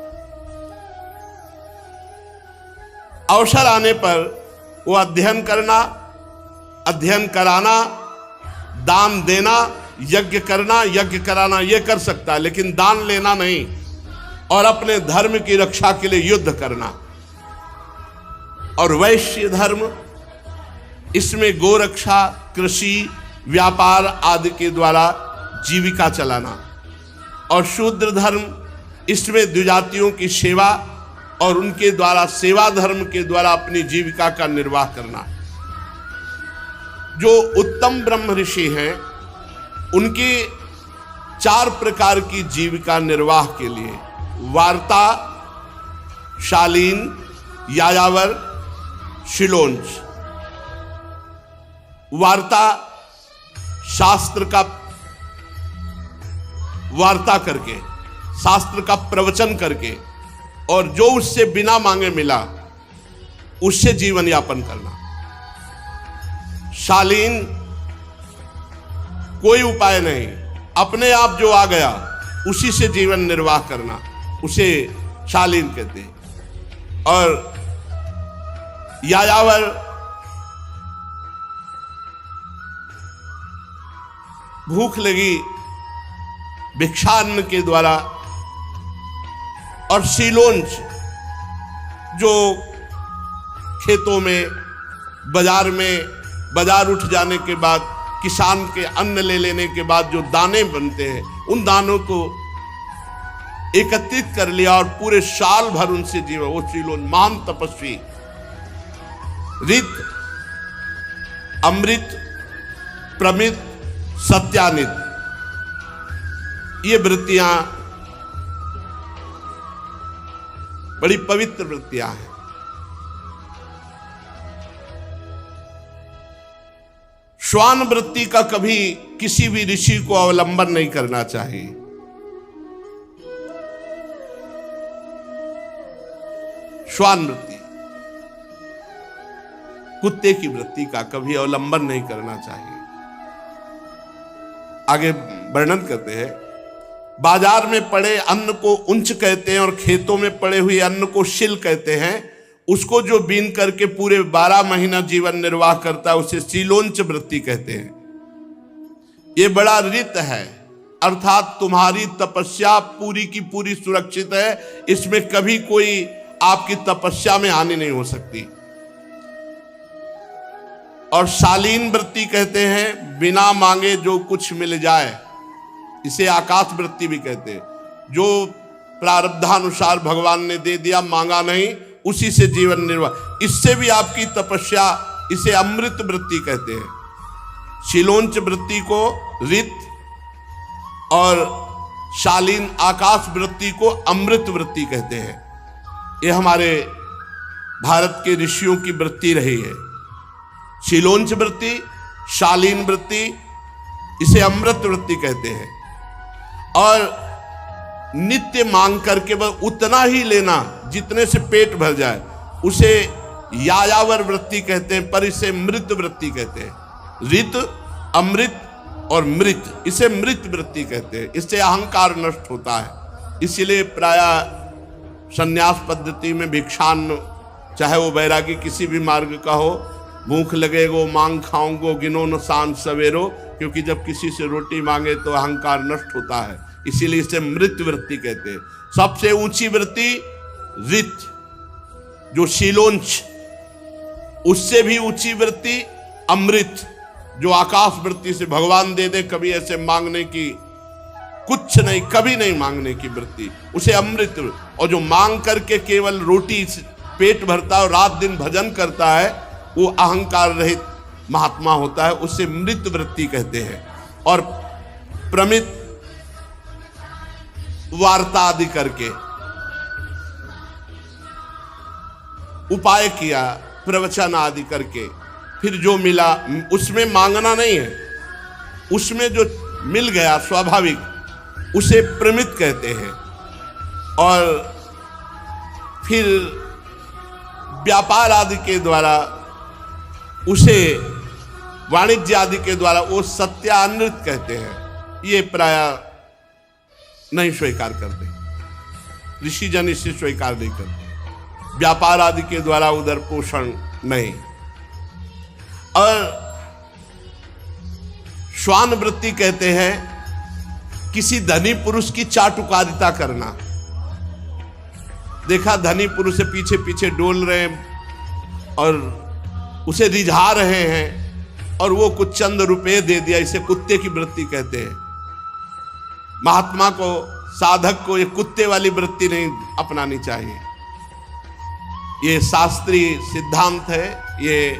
अवसर आने पर वो अध्ययन करना, अध्ययन कराना, दान देना, यज्ञ करना, यज्ञ कराना, ये कर सकता है, लेकिन दान लेना नहीं। और अपने धर्म की रक्षा के लिए युद्ध करना। और वैश्य धर्म, इसमें गोरक्षा, कृषि, व्यापार आदि के द्वारा जीविका चलाना। और शूद्र धर्म, इसमें द्विजातियों की सेवा और उनके द्वारा सेवा धर्म के द्वारा अपनी जीविका का निर्वाह करना। जो उत्तम ब्रह्म ऋषि हैं उनकी 4 प्रकार की जीविका निर्वाह के लिए वार्ता, शालीन, यायावर, शिलोंच। वार्ता, शास्त्र का वार्ता करके, शास्त्र का प्रवचन करके और जो उससे बिना मांगे मिला उससे जीवन यापन करना। शालीन, कोई उपाय नहीं, अपने आप जो आ गया उसी से जीवन निर्वाह करना, उसे शालीन कहते हैं। और यायावर, भूख लगी भिक्षान्न के द्वारा। और शीलोंच, जो खेतों में, बाजार उठ जाने के बाद किसान के अन्न ले लेने के बाद जो दाने बनते हैं उन दानों को एकत्रित कर लिया और पूरे साल भर उनसे जीवा। वो शीलोंच महान तपस्वी। ऋत, अमृत, प्रमित, सत्यानित, ये वृत्तियां बड़ी पवित्र वृत्तियां हैं। श्वान वृत्ति का कभी किसी भी ऋषि को अवलंबन नहीं करना चाहिए। श्वान वृत्ति, कुत्ते की वृत्ति का कभी अवलंबन नहीं करना चाहिए। आगे वर्णन करते हैं, बाजार में पड़े अन्न को उंच कहते हैं और खेतों में पड़े हुए अन्न को शिल कहते हैं। उसको जो बीन करके पूरे 12 महीना जीवन निर्वाह करता है उसे शीलोंच वृत्ति कहते हैं। ये बड़ा ऋत है, अर्थात तुम्हारी तपस्या पूरी की पूरी सुरक्षित है, इसमें कभी कोई आपकी तपस्या में हानि नहीं हो सकती। और शालीन वृत्ति कहते हैं, बिना मांगे जो कुछ मिल जाए, इसे आकाश वृत्ति भी कहते हैं। जो प्रारब्धानुसार भगवान ने दे दिया, मांगा नहीं, उसी से जीवन निर्वाह, इससे भी आपकी तपस्या, इसे अमृत वृत्ति कहते हैं। शीलोंच वृत्ति को ऋत और शालीन आकाश वृत्ति को अमृत वृत्ति कहते हैं। ये हमारे भारत के ऋषियों की वृत्ति रही है। शीलोंच वृत्ति, शालीन वृत्ति, इसे अमृत वृत्ति कहते हैं। और नित्य मांग करके बस उतना ही लेना जितने से पेट भर जाए, उसे यायावर वृत्ति कहते हैं, पर इसे मृत वृत्ति कहते हैं। ऋत, अमृत और मृत, इसे मृत वृत्ति कहते हैं। इससे अहंकार नष्ट होता है। इसीलिए प्रायः संन्यास पद्धति में भिक्षान्न, चाहे वो बैरागी किसी भी मार्ग का हो, भूख लगेगो मांग खाऊंगो गिनो न सांझ सवेरो, क्योंकि जब किसी से रोटी मांगे तो अहंकार नष्ट होता है। इसीलिए इसे मृत वृत्ति कहते हैं। सबसे ऊंची वृत्ति ऋत, जो शीलोंच, उससे भी ऊंची वृत्ति अमृत, जो आकाश वृत्ति से भगवान दे दे, कभी ऐसे मांगने की कुछ नहीं, कभी नहीं मांगने की वृत्ति, उसे अमृत। और जो मांग करके केवल रोटी पेट भरता है और रात दिन भजन करता है, वो अहंकार रहित महात्मा होता है, उसे मृत वृत्ति कहते हैं। और प्रमित, वार्ता आदि करके उपाय किया, प्रवचन आदि करके फिर जो मिला, उसमें मांगना नहीं है, उसमें जो मिल गया स्वाभाविक, उसे प्रमित कहते हैं। और फिर व्यापार आदि के द्वारा, उसे वाणिज्य आदि के द्वारा वो सत्यानृत कहते हैं। ये प्रायः नहीं स्वीकार करते, ऋषिजन इसे स्वीकार नहीं करते। व्यापार आदि के द्वारा उदर पोषण नहीं। और श्वान वृत्ति कहते हैं किसी धनी पुरुष की चाटुकारिता करना। देखा धनी पुरुष से पीछे पीछे डोल रहे हैं और उसे रिझा रहे हैं और वो कुछ चंद रुपए दे दिया, इसे कुत्ते की वृत्ति कहते हैं। महात्मा को, साधक को ये कुत्ते वाली वृत्ति नहीं अपनानी चाहिए। ये शास्त्रीय सिद्धांत है, ये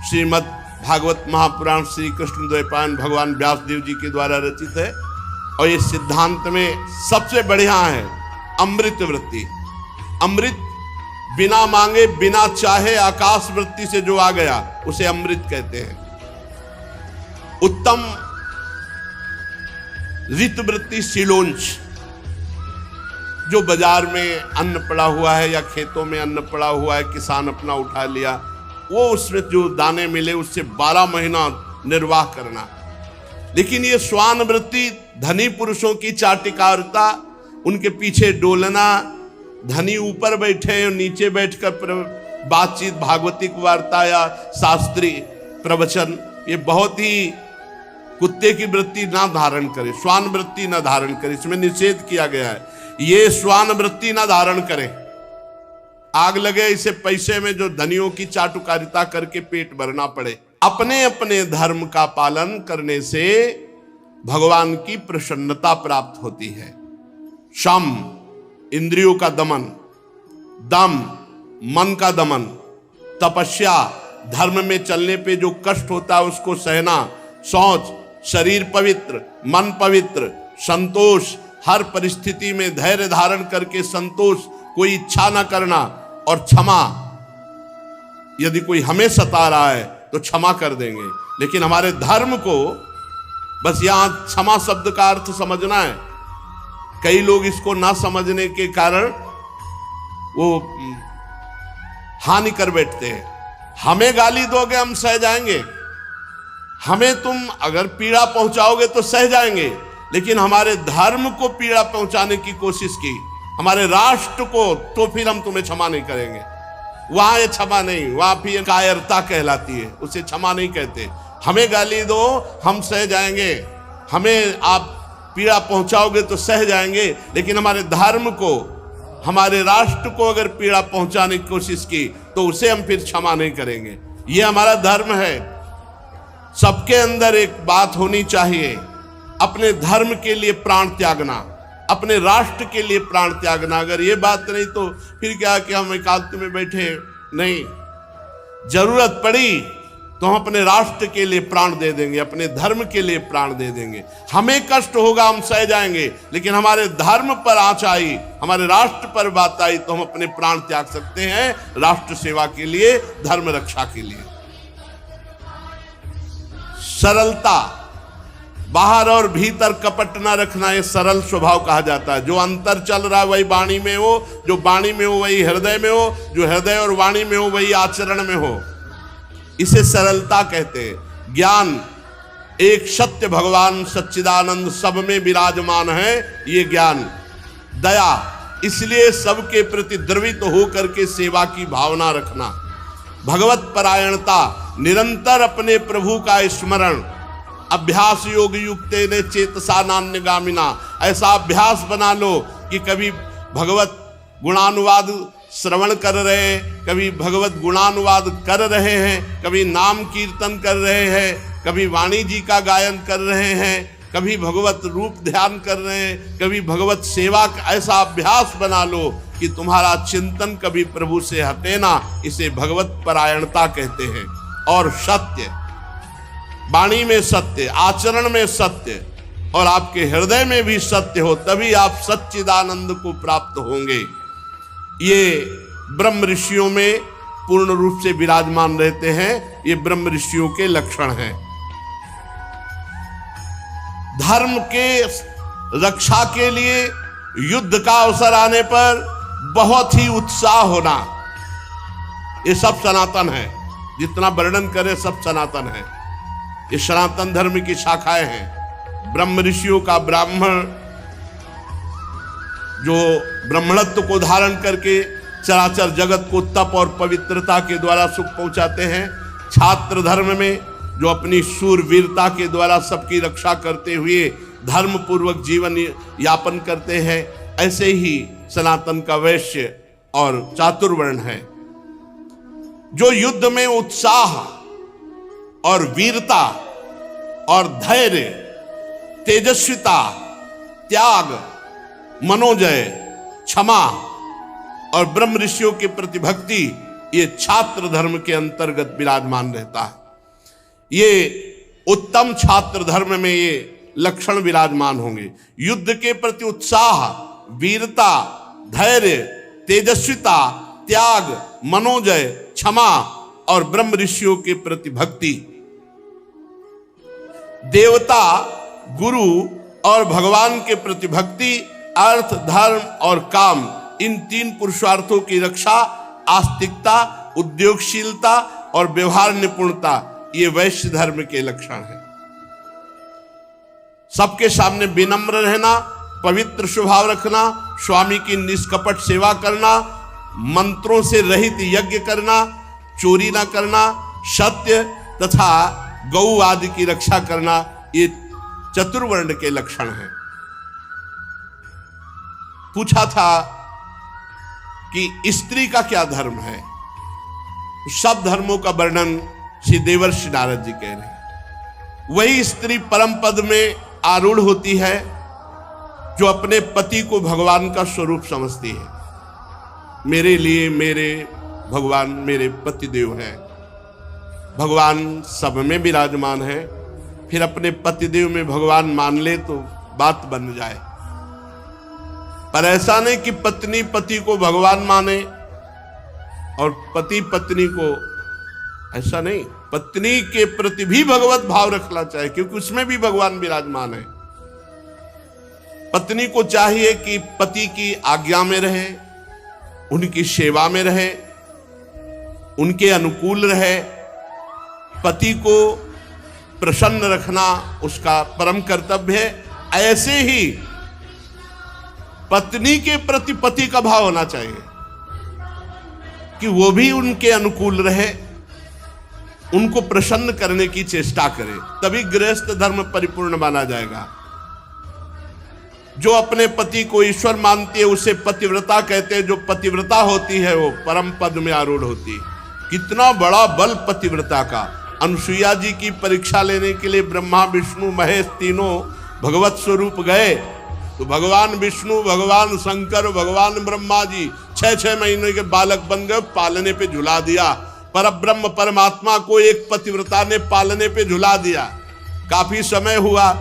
श्रीमद् भागवत महापुराण श्री कृष्ण द्वैपायन भगवान व्यासदेव जी के द्वारा रचित है। और ये सिद्धांत में सबसे बढ़िया है अमृत वृत्ति। अमृत बिना मांगे बिना चाहे आकाश वृत्ति से जो आ गया उसे अमृत कहते हैं। उत्तम ऋत वृत्ति सिलोंच, जो बाजार में अन्न पड़ा हुआ है या खेतों में अन्न पड़ा हुआ है, किसान अपना उठा लिया, वो उसमें जो दाने मिले उससे 12 महीना निर्वाह करना। लेकिन ये स्वान वृत्ति धनी पुरुषों की चाटिकारता, उनके पीछे डोलना, धनी ऊपर बैठे और नीचे बैठकर बातचीत, भागवतिक वार्ता या शास्त्रीय प्रवचन, ये बहुत ही कुत्ते की वृत्ति ना धारण करे, श्वान वृत्ति ना धारण करे, इसमें निषेध किया गया है। ये श्वान वृत्ति ना धारण करे, आग लगे इसे पैसे में जो धनियों की चाटुकारिता करके पेट भरना पड़े। अपने अपने धर्म का पालन करने से भगवान की प्रसन्नता प्राप्त होती है। शम इंद्रियों का दमन, दम मन का दमन, तपस्या धर्म में चलने पे जो कष्ट होता है उसको सहना, शौच शरीर पवित्र मन पवित्र, संतोष हर परिस्थिति में धैर्य धारण करके संतोष, कोई इच्छा न करना, और क्षमा, यदि कोई हमें सता रहा है तो क्षमा कर देंगे। लेकिन हमारे धर्म को बस यहां क्षमा शब्द का अर्थ समझना है। कई लोग इसको ना समझने के कारण वो हानि कर बैठते हैं। हमें गाली दोगे हम सह जाएंगे, हमें तुम अगर पीड़ा पहुंचाओगे तो सह जाएंगे, लेकिन हमारे धर्म को पीड़ा पहुंचाने की कोशिश की, हमारे राष्ट्र को, तो फिर हम तुम्हें क्षमा नहीं करेंगे। वहां ये क्षमा नहीं, वहां फिर कायरता कहलाती है, उसे क्षमा नहीं कहते। हमें गाली दो हम सह जाएंगे, हमें आप पीड़ा पहुंचाओगे तो सह जाएंगे, लेकिन हमारे धर्म को, हमारे राष्ट्र को अगर पीड़ा पहुंचाने की कोशिश की तो उसे हम फिर क्षमा नहीं करेंगे। ये हमारा धर्म है। सबके अंदर एक बात होनी चाहिए, अपने धर्म के लिए प्राण त्यागना, अपने राष्ट्र के लिए प्राण त्यागना। अगर ये बात नहीं तो फिर क्या कि हम एकांत में बैठे, नहीं, जरूरत पड़ी तो हम अपने राष्ट्र के लिए प्राण दे देंगे, अपने धर्म के लिए प्राण दे देंगे। हमें कष्ट होगा हम सह जाएंगे, लेकिन हमारे धर्म पर आंच आई, हमारे राष्ट्र पर बात आई तो हम अपने प्राण त्याग सकते हैं राष्ट्र सेवा के लिए, धर्म रक्षा के लिए। सरलता, बाहर और भीतर कपट ना रखना, ये सरल स्वभाव कहा जाता है। जो अंतर चल रहा है वही वाणी में हो, जो वाणी में हो वही हृदय में हो, जो हृदय और वाणी में हो वही आचरण में हो, इसे सरलता कहते हैं। ज्ञान, एक सत्य भगवान सच्चिदानंद सब में विराजमान है, ये ज्ञान। दया, इसलिए सबके प्रति द्रवित होकर के सेवा की भावना रखना। भगवत परायणता, निरंतर अपने प्रभु का स्मरण। अभ्यास योग युक्ते ने चेतसा नान्यगामिना, ऐसा अभ्यास बना लो कि कभी भगवत गुणानुवाद श्रवण कर रहे हैं, कभी भगवत गुणानुवाद कर रहे हैं, कभी नाम कीर्तन कर रहे हैं, कभी वाणी जी का गायन कर रहे हैं, कभी भगवत रूप ध्यान कर रहे हैं, कभी भगवत सेवा का ऐसा अभ्यास बना लो कि तुम्हारा चिंतन कभी प्रभु से हटे ना। इसे भगवत परायणता कहते हैं। और सत्य, वाणी में सत्य, आचरण में सत्य, और आपके हृदय में भी सत्य हो, तभी आप सच्चिदानंद को प्राप्त होंगे। ये ब्रह्म ऋषियों में पूर्ण रूप से विराजमान रहते हैं, ये ब्रह्म ऋषियों के लक्षण हैं। धर्म के रक्षा के लिए युद्ध का अवसर आने पर बहुत ही उत्साह होना, ये सब सनातन है। जितना वर्णन करे सब सनातन है, ये सनातन धर्म की शाखाएं हैं। ब्रह्म ऋषियों का ब्राह्मण जो ब्राह्मणत्व को धारण करके चराचर जगत को तप और पवित्रता के द्वारा सुख पहुंचाते हैं। छात्र धर्म में जो अपनी शूरवीरता के द्वारा सबकी रक्षा करते हुए धर्म पूर्वक जीवन यापन करते हैं। ऐसे ही सनातन का वैश्य और चातुर्वर्ण है, जो युद्ध में उत्साह और वीरता और धैर्य, तेजस्विता, त्याग, मनोजय, क्षमा और ब्रह्म ऋषियों के प्रति भक्ति, ये छात्र धर्म के अंतर्गत विराजमान रहता है। ये उत्तम छात्र धर्म में ये लक्षण विराजमान होंगे। युद्ध के प्रति उत्साह, वीरता, धैर्य, तेजस्विता, त्याग, मनोजय, क्षमा और ब्रह्म ऋषियों के प्रति भक्ति। देवता, गुरु और भगवान के प्रति भक्ति, अर्थ, धर्म और काम, इन तीन पुरुषार्थों की रक्षा, आस्तिकता, उद्योगशीलता और व्यवहार निपुणता, ये वैश्य धर्म के लक्षण हैं। सबके सामने विनम्र रहना, पवित्र स्वभाव रखना, स्वामी की निष्कपट सेवा करना, मंत्रों से रहित यज्ञ करना, चोरी ना करना, सत्य तथा गौ आदि की रक्षा करना, ये चतुर्वर्ण के लक्षण हैं। पूछा था कि स्त्री का क्या धर्म है। सब धर्मों का वर्णन श्री देवर्षि नारद जी कह रहे हैं। वही स्त्री परम पद में आरूढ़ होती है जो अपने पति को भगवान का स्वरूप समझती है। मेरे लिए मेरे भगवान मेरे पतिदेव हैं। भगवान सब में विराजमान है, फिर अपने पतिदेव में भगवान मान ले तो बात बन जाए। पर ऐसा नहीं कि पत्नी पति को भगवान माने और पति पत्नी को, ऐसा नहीं। पत्नी के प्रति भी भगवत भाव रखना चाहिए, क्योंकि उसमें भी भगवान विराजमान है। पत्नी को चाहिए कि पति की आज्ञा में रहे, उनकी सेवा में रहे, उनके अनुकूल रहे। पति को प्रसन्न रखना उसका परम कर्तव्य है। ऐसे ही पत्नी के प्रति पति का भाव होना चाहिए कि वो भी उनके अनुकूल रहे, उनको प्रसन्न करने की चेष्टा करे, तभी गृहस्थ धर्म परिपूर्ण माना जाएगा। जो अपने पति को ईश्वर मानती है उसे पतिव्रता कहते हैं। जो पतिव्रता होती है वो परम पद में आरूढ़ होती है। कितना बड़ा बल पतिव्रता का। अनुसुईया जी की परीक्षा लेने के लिए ब्रह्मा विष्णु महेश तीनों भगवत स्वरूप गए, तो भगवान विष्णु, भगवान शंकर, भगवान ब्रह्मा जी 6-6 महीने के बालक बन गए, पालने पे झुला दिया। पर ब्रह्म परमात्मा को एक पतिव्रता ने पालने पे झुला दिया। काफी समय हुआ,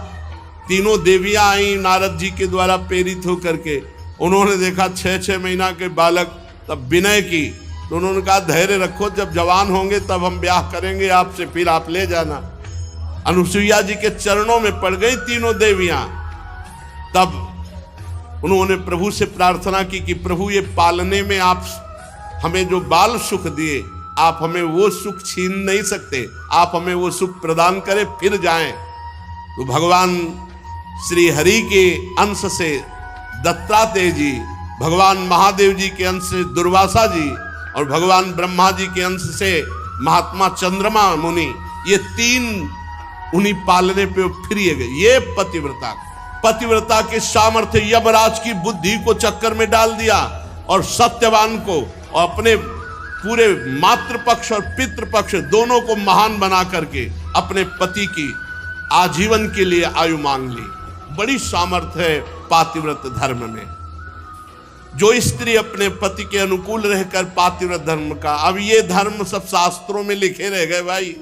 तीनों देवियां आई नारद जी के द्वारा प्रेरित होकर के। उन्होंने देखा 6-6 महीना के बालक, तब विनय की। तो उन्होंने कहा धैर्य रखो, जब जवान होंगे तब हम ब्याह करेंगे आपसे, फिर आप ले जाना। अनुसुईया जी के चरणों में पड़ गई तीनों देवियां। तब उन्होंने प्रभु से प्रार्थना की कि प्रभु ये पालने में आप हमें जो बाल सुख दिए, आप हमें वो सुख छीन नहीं सकते, आप हमें वो सुख प्रदान करें, फिर जाएं। तो भगवान श्री हरि के अंश से दत्तात्रेय जी, भगवान महादेव जी के अंश से दुर्वासा जी और भगवान ब्रह्मा जी के अंश से महात्मा चंद्रमा मुनि, ये तीन उन्हीं पालने पे फिर गए। ये पतिव्रता के सामर्थ्य यमराज की बुद्धि को चक्कर में डाल दिया और सत्यवान को और अपने पूरे मातृपक्ष और पितृपक्ष दोनों को महान बना करके अपने पति की आजीवन के लिए आयु मांग ली। बड़ी सामर्थ्य है पातिव्रत धर्म में। जो स्त्री अपने पति के अनुकूल रहकर पातिव्रत धर्म का, अब ये धर्म सब शास्त्रों में लिखे रह गए भाई।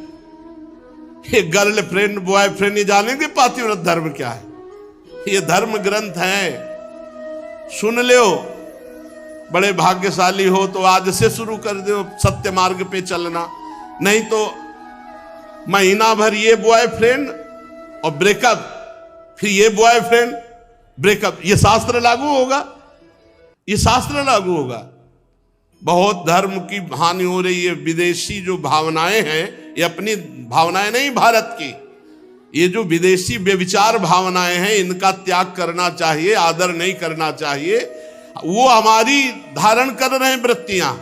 ये गर्लफ्रेंड बॉयफ्रेंड ये जानेंगे पातिव्रत धर्म क्या है? ये धर्म ग्रंथ है, सुन लो। बड़े भाग्यशाली हो तो आज से शुरू कर दो सत्य मार्ग पे चलना, नहीं तो महीना भर ये बॉयफ्रेंड और ब्रेकअप, फिर ये बॉयफ्रेंड ब्रेकअप। ये शास्त्र लागू होगा? ये शास्त्र लागू होगा? बहुत धर्म की हानि हो रही है। विदेशी जो भावनाएं हैं, ये अपनी भावनाएं नहीं भारत की, ये जो विदेशी व्यभिचार भावनाएं हैं, इनका त्याग करना चाहिए, आदर नहीं करना चाहिए। वो हमारी धारण कर रहे हैं वृत्तियां,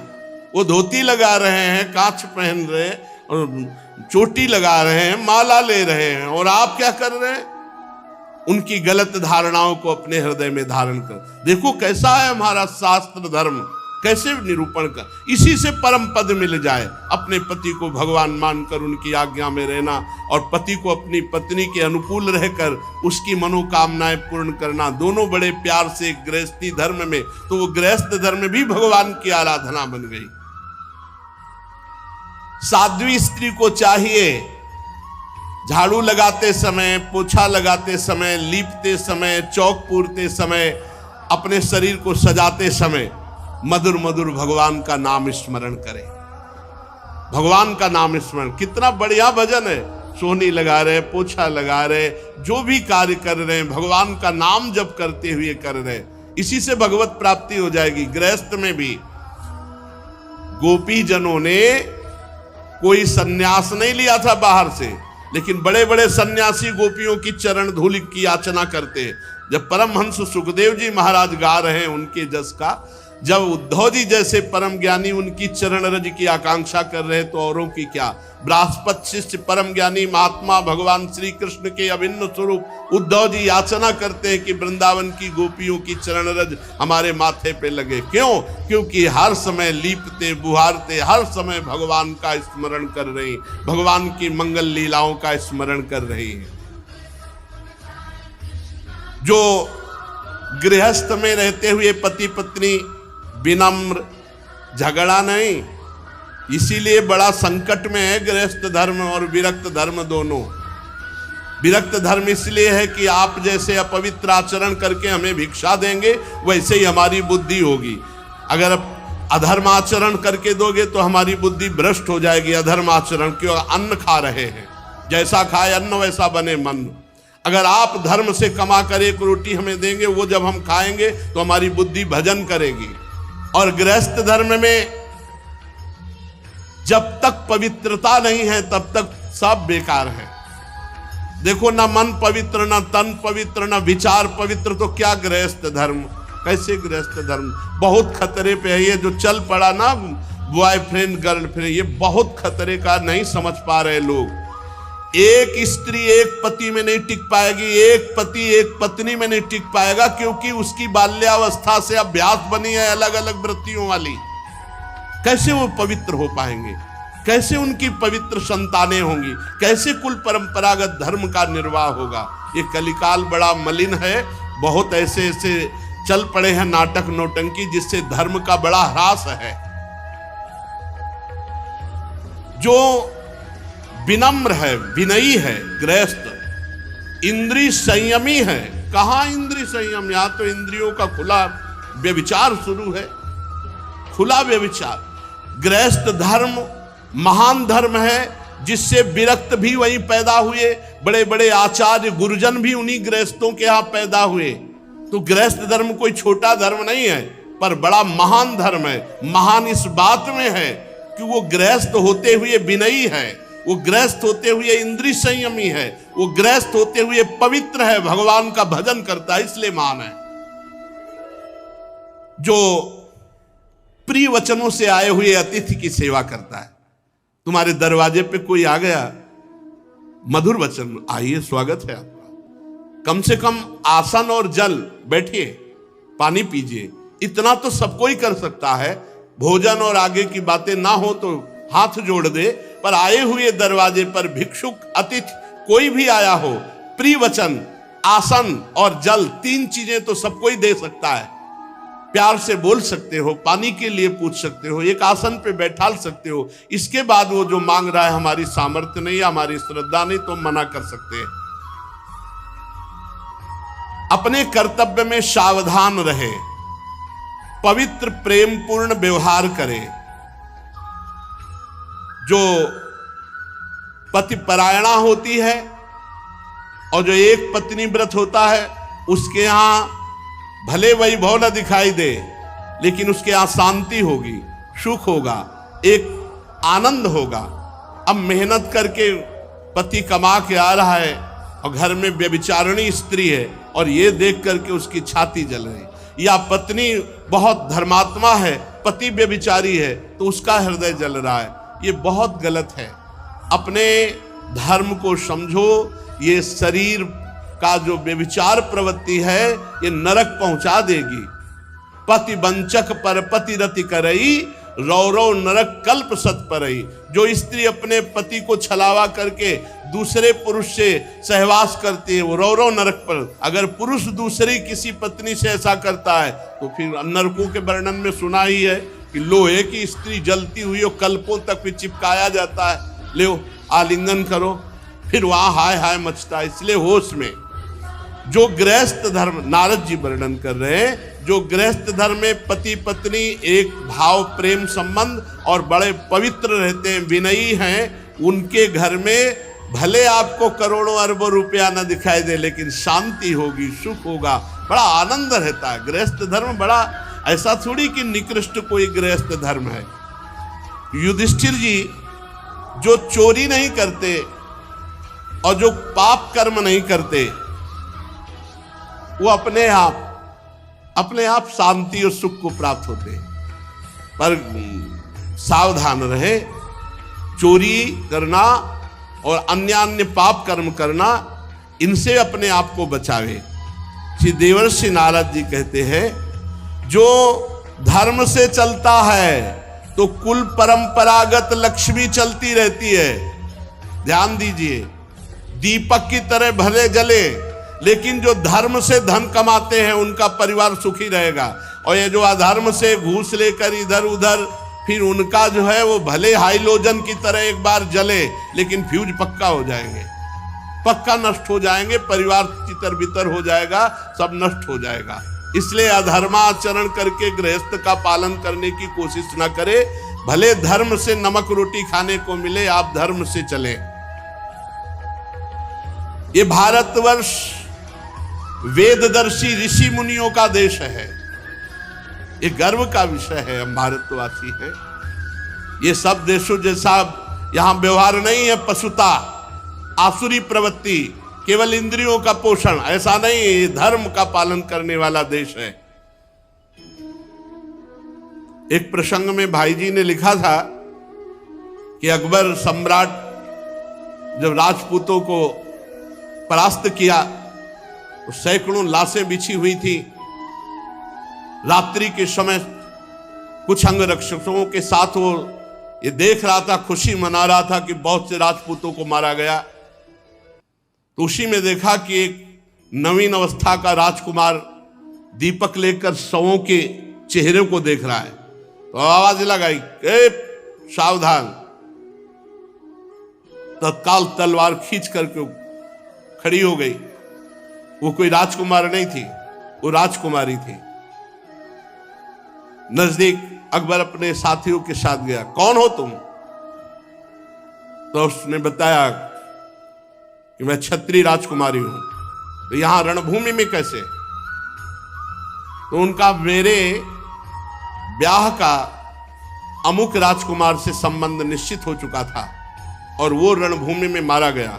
वो धोती लगा रहे हैं, कांच पहन रहे हैं और चोटी लगा रहे हैं, माला ले रहे हैं, और आप क्या कर रहे हैं? उनकी गलत धारणाओं को अपने हृदय में धारण कर। देखो कैसा है हमारा शास्त्र धर्म, कैसे निरूपण कर। इसी से परम पद मिल जाए। अपने पति को भगवान मानकर उनकी आज्ञा में रहना और पति को अपनी पत्नी के अनुकूल रहकर उसकी मनोकामनाएं पूर्ण करना, दोनों बड़े प्यार से गृहस्थी धर्म में, तो वो गृहस्थ धर्म भी भगवान की आराधना बन गई। साध्वी स्त्री को चाहिए झाड़ू लगाते समय, पोछा लगाते समय, लीपते समय, चौक पूरते समय, अपने शरीर को सजाते समय मधुर मधुर भगवान का नाम स्मरण करें। भगवान का नाम स्मरण, कितना बढ़िया भजन है। सोहनी लगा रहे, पोछा लगा रहे, जो भी कार्य कर रहे हैं भगवान का नाम जप करते हुए कर रहे, इसी से भगवत प्राप्ति हो जाएगी। गृहस्थ में भी गोपी जनों ने कोई सन्यास नहीं लिया था बाहर से, लेकिन बड़े बड़े सन्यासी गोपियों की चरण धूलि की याचना करते हैं। जब परमहंस सुखदेव जी महाराज गा रहे हैं उनके जस का, जब उद्धव जी जैसे परम ज्ञानी उनकी चरण रज की आकांक्षा कर रहे तो औरों की क्या। बृहस्पति शिष्य परम ज्ञानी महात्मा भगवान श्री कृष्ण के अभिन्न स्वरूप उद्धव जी याचना करते हैं कि वृंदावन की गोपियों की चरण रज हमारे माथे पे लगे। क्यों? क्योंकि हर समय लीपते बुहारते हर समय भगवान का स्मरण कर रहे हैं, भगवान की मंगल लीलाओं का स्मरण कर रहे हैं। जो गृहस्थ में रहते हुए पति पत्नी विनम्र, झगड़ा नहीं, इसीलिए बड़ा संकट में है गृहस्थ धर्म और विरक्त धर्म दोनों। विरक्त धर्म इसलिए है कि आप जैसे अपवित्र आचरण करके हमें भिक्षा देंगे वैसे ही हमारी बुद्धि होगी। अगर अधर्म आचरण करके दोगे तो हमारी बुद्धि भ्रष्ट हो जाएगी। अधर्म आचरण क्यों? अन्न खा रहे हैं, जैसा खाए अन्न वैसा बने मन। अगर आप धर्म से कमा कर एक रोटी हमें देंगे, वो जब हम खाएंगे तो हमारी बुद्धि भजन करेगी। और गृहस्थ धर्म में जब तक पवित्रता नहीं है तब तक सब बेकार है। देखो, ना मन पवित्र, ना तन पवित्र, ना विचार पवित्र, तो क्या गृहस्थ धर्म? कैसे गृहस्थ धर्म? बहुत खतरे पे है ये जो चल पड़ा ना बॉयफ्रेंड गर्लफ्रेंड, ये बहुत खतरे का नहीं समझ पा रहे लोग। एक स्त्री एक पति में नहीं टिक पाएगी, एक पति एक पत्नी में नहीं टिक पाएगा, क्योंकि उसकी बाल्यावस्था से अभ्यास बनी है अलग अलग वृत्तियों वाली। कैसे वो पवित्र हो पाएंगे? कैसे उनकी पवित्र संतानें होंगी? कैसे कुल परंपरागत धर्म का निर्वाह होगा? ये कलिकाल बड़ा मलिन है। बहुत ऐसे ऐसे चल पड़े हैं नाटक नौटंकी जिससे धर्म का बड़ा ह्रास है। जो विनम्र है, विनयी है, गृहस्थ इंद्रिय संयमी है। कहां इंद्रिय संयम? यहां तो इंद्रियों का खुला व्यभिचार शुरू है, खुला व्यभिचार। गृहस्थ धर्म महान धर्म है जिससे विरक्त भी वहीं पैदा हुए, बड़े बड़े आचार्य गुरुजन भी उन्हीं गृहस्थों के यहां पैदा हुए। तो गृहस्थ धर्म कोई छोटा धर्म नहीं है, पर बड़ा महान धर्म है। महान इस बात में है कि वो गृहस्थ होते हुए विनयी है, वो गृहस्थ होते हुए इंद्रिय संयमी है, वो गृहस्थ होते हुए पवित्र है, भगवान का भजन करता है, इसलिए महान है। जो प्रिय वचनों से आए हुए अतिथि की सेवा करता है। तुम्हारे दरवाजे पे कोई आ गया, मधुर वचन, आइए स्वागत है आपका, कम से कम आसन और जल, बैठिए, पानी पीजिए, इतना तो सब कोई कर सकता है। भोजन और आगे की बातें ना हो तो हाथ जोड़ दे, पर आए हुए दरवाजे पर भिक्षुक अतिथि कोई भी आया हो, प्रिय वचन, आसन और जल, तीन चीजें तो सब कोई दे सकता है। प्यार से बोल सकते हो, पानी के लिए पूछ सकते हो, एक आसन पे बैठाल सकते हो। इसके बाद वो जो मांग रहा है हमारी सामर्थ्य नहीं, हमारी श्रद्धा नहीं, तो मना कर सकते हैं। अपने कर्तव्य में सावधान रहे, पवित्र प्रेम पूर्ण व्यवहार करे। जो पति परायणा होती है और जो एक पत्नी व्रत होता है, उसके यहां भले वैभव न दिखाई दे, लेकिन उसके यहां शांति होगी, सुख होगा, एक आनंद होगा। अब मेहनत करके पति कमा के आ रहा है और घर में व्यभिचारिणी स्त्री है और ये देख करके उसकी छाती जल रही, या पत्नी बहुत धर्मात्मा है, पति व्यभिचारी है तो उसका हृदय जल रहा है, ये बहुत गलत है। अपने धर्म को समझो। ये शरीर का जो व्यभिचार प्रवृत्ति है ये नरक पहुंचा देगी। पति वंचक पर पति रति करई, रौरव नरक कल्प सत परई। जो स्त्री अपने पति को छलावा करके दूसरे पुरुष से सहवास करती है वो रौरव नरक पर। अगर पुरुष दूसरी किसी पत्नी से ऐसा करता है तो फिर नरकों के वर्णन में सुना ही है कि लोहे की स्त्री जलती हुई और कल्पों तक भी चिपकाया जाता है, ले आलिंगन करो, फिर वहां हाय हाय मचता। इसलिए होश में जो गृहस्थ धर्म नारद जी वर्णन कर रहे हैं, जो गृहस्थ धर्म में पति पत्नी एक भाव प्रेम संबंध और बड़े पवित्र रहते हैं, विनयी हैं, उनके घर में भले आपको करोड़ों अरबों रुपया न दिखाई दे, लेकिन शांति होगी, सुख होगा, बड़ा आनंद रहता है। गृहस्थ धर्म बड़ा, ऐसा थोड़ी कि निकृष्ट कोई गृहस्थ धर्म है। युधिष्ठिर जी जो चोरी नहीं करते और जो पाप कर्म नहीं करते, वो अपने आप शांति और सुख को प्राप्त होते हैं। पर सावधान रहे, चोरी करना और अन्य पाप कर्म करना, इनसे अपने आप को बचावे। श्री देवर्षि नारद जी कहते हैं, जो धर्म से चलता है तो कुल परंपरागत लक्ष्मी चलती रहती है। ध्यान दीजिए, दीपक की तरह भले जले, लेकिन जो धर्म से धन कमाते हैं उनका परिवार सुखी रहेगा। और ये जो अधर्म से घूस लेकर इधर उधर, फिर उनका जो है वो भले हाइलोजन की तरह एक बार जले, लेकिन फ्यूज पक्का हो जाएंगे, पक्का नष्ट हो जाएंगे, परिवार तितर बितर हो जाएगा, सब नष्ट हो जाएगा। इसलिए अधर्माचरण करके गृहस्थ का पालन करने की कोशिश ना करे। भले धर्म से नमक रोटी खाने को मिले, आप धर्म से चलें। ये भारतवर्ष वेददर्शी ऋषि मुनियों का देश है। ये गर्व का विषय है, हम भारतवासी हैं। ये सब देशों जैसा यहां व्यवहार नहीं है, पशुता, आसुरी प्रवृत्ति, केवल इंद्रियों का पोषण, ऐसा नहीं। ये धर्म का पालन करने वाला देश है। एक प्रसंग में भाई जी ने लिखा था कि अकबर सम्राट जब राजपूतों को परास्त किया तो सैकड़ों लाशें बिछी हुई थी। रात्रि के समय कुछ अंगरक्षकों के साथ वो ये देख रहा था, खुशी मना रहा था कि बहुत से राजपूतों को मारा गया। तो उसी में देखा कि एक नवीन अवस्था का राजकुमार दीपक लेकर शवों के चेहरे को देख रहा है। तो आवाज लगाई, सावधान। तत्काल तलवार खींच करके खड़ी हो गई। वो कोई राजकुमार नहीं थी, वो राजकुमारी थी। नजदीक अकबर अपने साथियों के साथ गया, कौन हो तुम? तो उसने बताया कि मैं क्षत्रिय राजकुमारी हूं। तो यहां रणभूमि में कैसे? तो उनका मेरे ब्याह का अमुक राजकुमार से संबंध निश्चित हो चुका था और वो रणभूमि में मारा गया।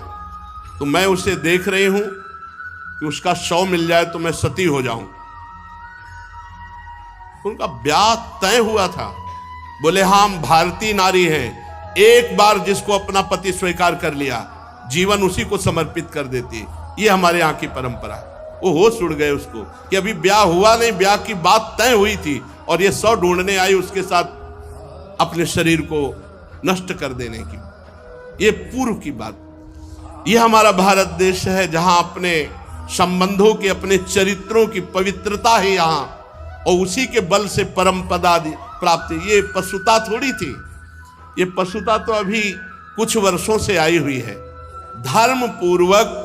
तो मैं उसे देख रही हूं कि उसका शव मिल जाए तो मैं सती हो जाऊं। उनका ब्याह तय हुआ था। बोले हाँ, हम भारतीय नारी हैं, एक बार जिसको अपना पति स्वीकार कर लिया, जीवन उसी को समर्पित कर देती है। ये हमारे यहाँ की परंपरा। वो होश उड़ गए उसको कि अभी ब्याह हुआ नहीं, ब्याह की बात तय हुई थी और ये शव ढूंढने आई उसके साथ अपने शरीर को नष्ट कर देने की। ये पूर्व की बात। ये हमारा भारत देश है जहां अपने संबंधों के, अपने चरित्रों की पवित्रता है यहाँ, और उसी के बल से परम पदा प्राप्ति। ये पशुता थोड़ी थी, ये पशुता तो अभी कुछ वर्षों से आई हुई है। धर्म पूर्वक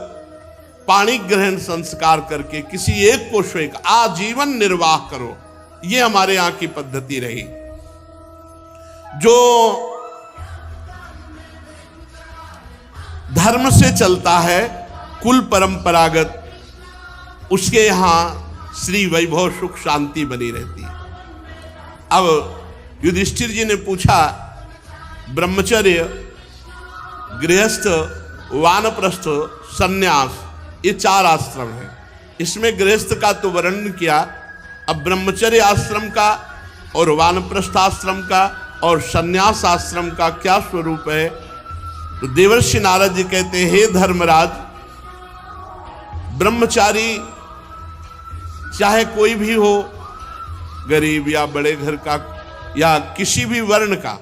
पाणी ग्रहण संस्कार करके किसी एक को स्वीकार, आजीवन निर्वाह करो, ये हमारे यहाँ की पद्धति रही। जो धर्म से चलता है, कुल परंपरागत, उसके यहां श्री वैभव सुख शांति बनी रहती है। अब युधिष्ठिर जी ने पूछा, ब्रह्मचर्य, गृहस्थ, वानप्रस्थ, सन्यास, ये 4 आश्रम हैं। इसमें गृहस्थ का तो वर्णन किया, अब ब्रह्मचर्य आश्रम का और वानप्रस्थ आश्रम का और सन्यास आश्रम का क्या स्वरूप है? तो देवर्षि नारद जी कहते हैं, हे धर्मराज, ब्रह्मचारी चाहे कोई भी हो, गरीब या बड़े घर का या किसी भी वर्ण का,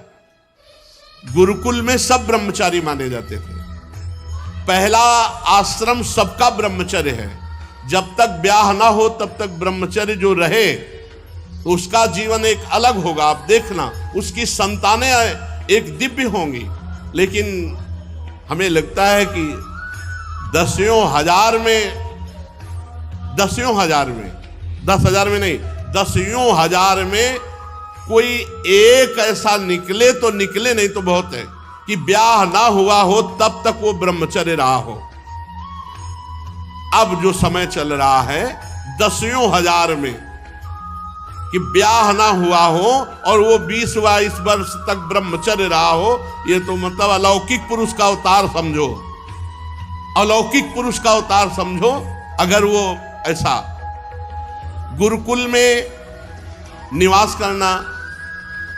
गुरुकुल में सब ब्रह्मचारी माने जाते थे। पहला आश्रम सबका ब्रह्मचर्य है। जब तक ब्याह ना हो तब तक ब्रह्मचर्य जो रहे तो उसका जीवन एक अलग होगा। आप देखना, उसकी संतानें एक दिव्य होंगी। लेकिन हमें लगता है कि दसियों हजार में 10,000 में नहीं, 10,000 में कोई एक ऐसा निकले तो निकले, नहीं तो बहुत है कि ब्याह ना हुआ हो तब तक वो ब्रह्मचर्य रहा हो। अब जो समय चल रहा है 10,000 में कि ब्याह ना हुआ हो और वो 20-22 वर्ष तक ब्रह्मचर्य रहा हो, ये तो मतलब अलौकिक पुरुष का अवतार समझो, अलौकिक पुरुष का अवतार समझो। अगर वो ऐसा गुरुकुल में निवास करना,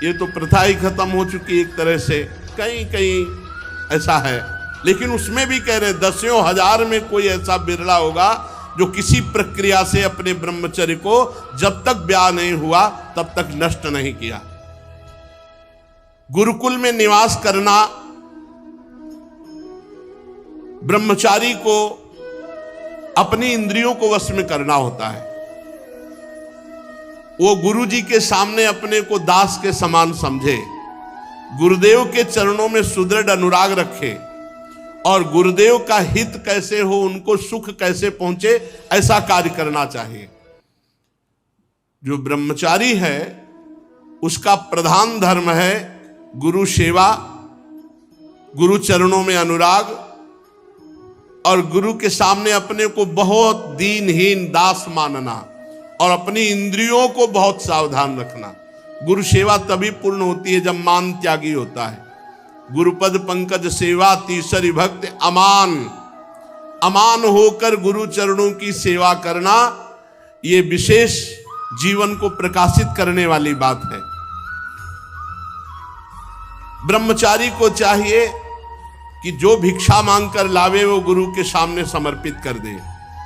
ये तो प्रथा ही खत्म हो चुकी एक तरह से, कहीं कहीं ऐसा है, लेकिन उसमें भी कह रहे 10,000 में कोई ऐसा बिरला होगा जो किसी प्रक्रिया से अपने ब्रह्मचर्य को जब तक ब्याह नहीं हुआ तब तक नष्ट नहीं किया। गुरुकुल में निवास करना ब्रह्मचारी को अपनी इंद्रियों को वश में करना होता है। वो गुरु जी के सामने अपने को दास के समान समझे, गुरुदेव के चरणों में सुदृढ़ अनुराग रखे और गुरुदेव का हित कैसे हो, उनको सुख कैसे पहुंचे, ऐसा कार्य करना चाहिए। जो ब्रह्मचारी है उसका प्रधान धर्म है गुरु सेवा, गुरु चरणों में अनुराग और गुरु के सामने अपने को बहुत दीनहीन दास मानना और अपनी इंद्रियों को बहुत सावधान रखना। गुरु सेवा तभी पूर्ण होती है जब मान त्यागी होता है। गुरुपद पंकज सेवा तीसरी भक्त अमान, अमान होकर गुरु चरणों की सेवा करना, ये विशेष जीवन को प्रकाशित करने वाली बात है। ब्रह्मचारी को चाहिए कि जो भिक्षा मांगकर लावे वो गुरु के सामने समर्पित कर दे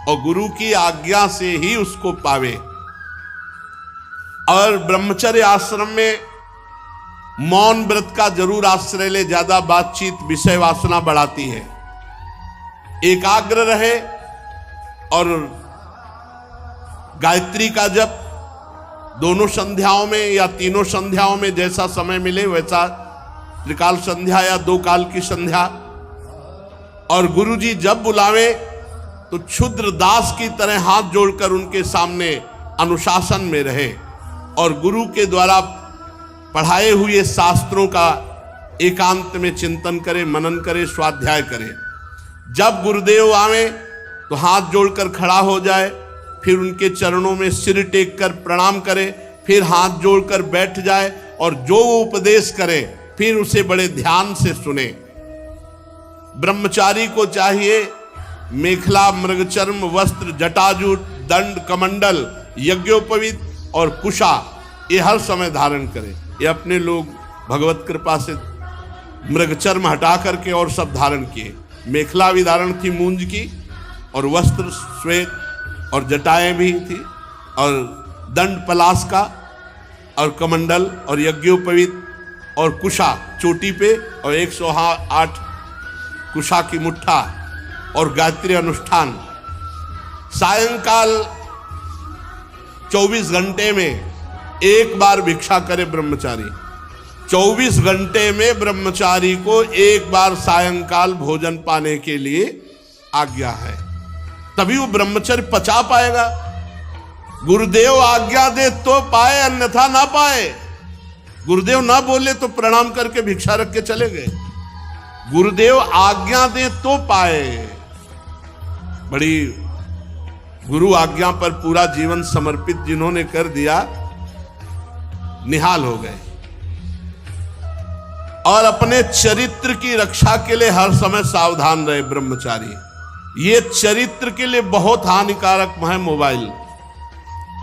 और गुरु की आज्ञा से ही उसको पावे। और ब्रह्मचर्य आश्रम में मौन व्रत का जरूर आश्रय ले, ज्यादा बातचीत विषय वासना बढ़ाती है। एकाग्र रहे और गायत्री का जप दोनों संध्याओं में या तीनों संध्याओं में जैसा समय मिले वैसा, त्रिकाल संध्या या 2 काल की संध्या। और गुरु जी जब बुलावे तो क्षुद्र दास की तरह हाथ जोड़कर उनके सामने अनुशासन में रहे और गुरु के द्वारा पढ़ाए हुए शास्त्रों का एकांत में चिंतन करे, मनन करे, स्वाध्याय करे। जब गुरुदेव आवे तो हाथ जोड़कर खड़ा हो जाए, फिर उनके चरणों में सिर टेक कर प्रणाम करे, फिर हाथ जोड़कर बैठ जाए और जो वो उपदेश करे फिर उसे बड़े ध्यान से सुने। ब्रह्मचारी को चाहिए मेखला, मृगचर्म, वस्त्र, जटाजूट, दंड, कमंडल, यज्ञोपवीत और कुशा ये हर समय धारण करे। ये अपने लोग भगवत कृपा से मृगचर्म हटा करके और सब धारण किए। मेखला भी धारण थी मूंज की और वस्त्र श्वेत और जटाएं भी थी और दंड पलाश का और कमंडल और यज्ञोपवीत और कुशा चोटी पे और 108 कुशा की मुट्ठा और गायत्री अनुष्ठान। सायंकाल 24 घंटे में एक बार भिक्षा करे ब्रह्मचारी। 24 घंटे में ब्रह्मचारी को एक बार सायंकाल भोजन पाने के लिए आज्ञा है, तभी वो ब्रह्मचर्य पचा पाएगा। गुरुदेव आज्ञा दे तो पाए, अन्यथा ना पाए। गुरुदेव ना बोले तो प्रणाम करके भिक्षा रख के चले गए। गुरुदेव आज्ञा दे तो पाए। बड़ी गुरु आज्ञा पर पूरा जीवन समर्पित जिन्होंने कर दिया, निहाल हो गए। और अपने चरित्र की रक्षा के लिए हर समय सावधान रहे ब्रह्मचारी। ये चरित्र के लिए बहुत हानिकारक है मोबाइल,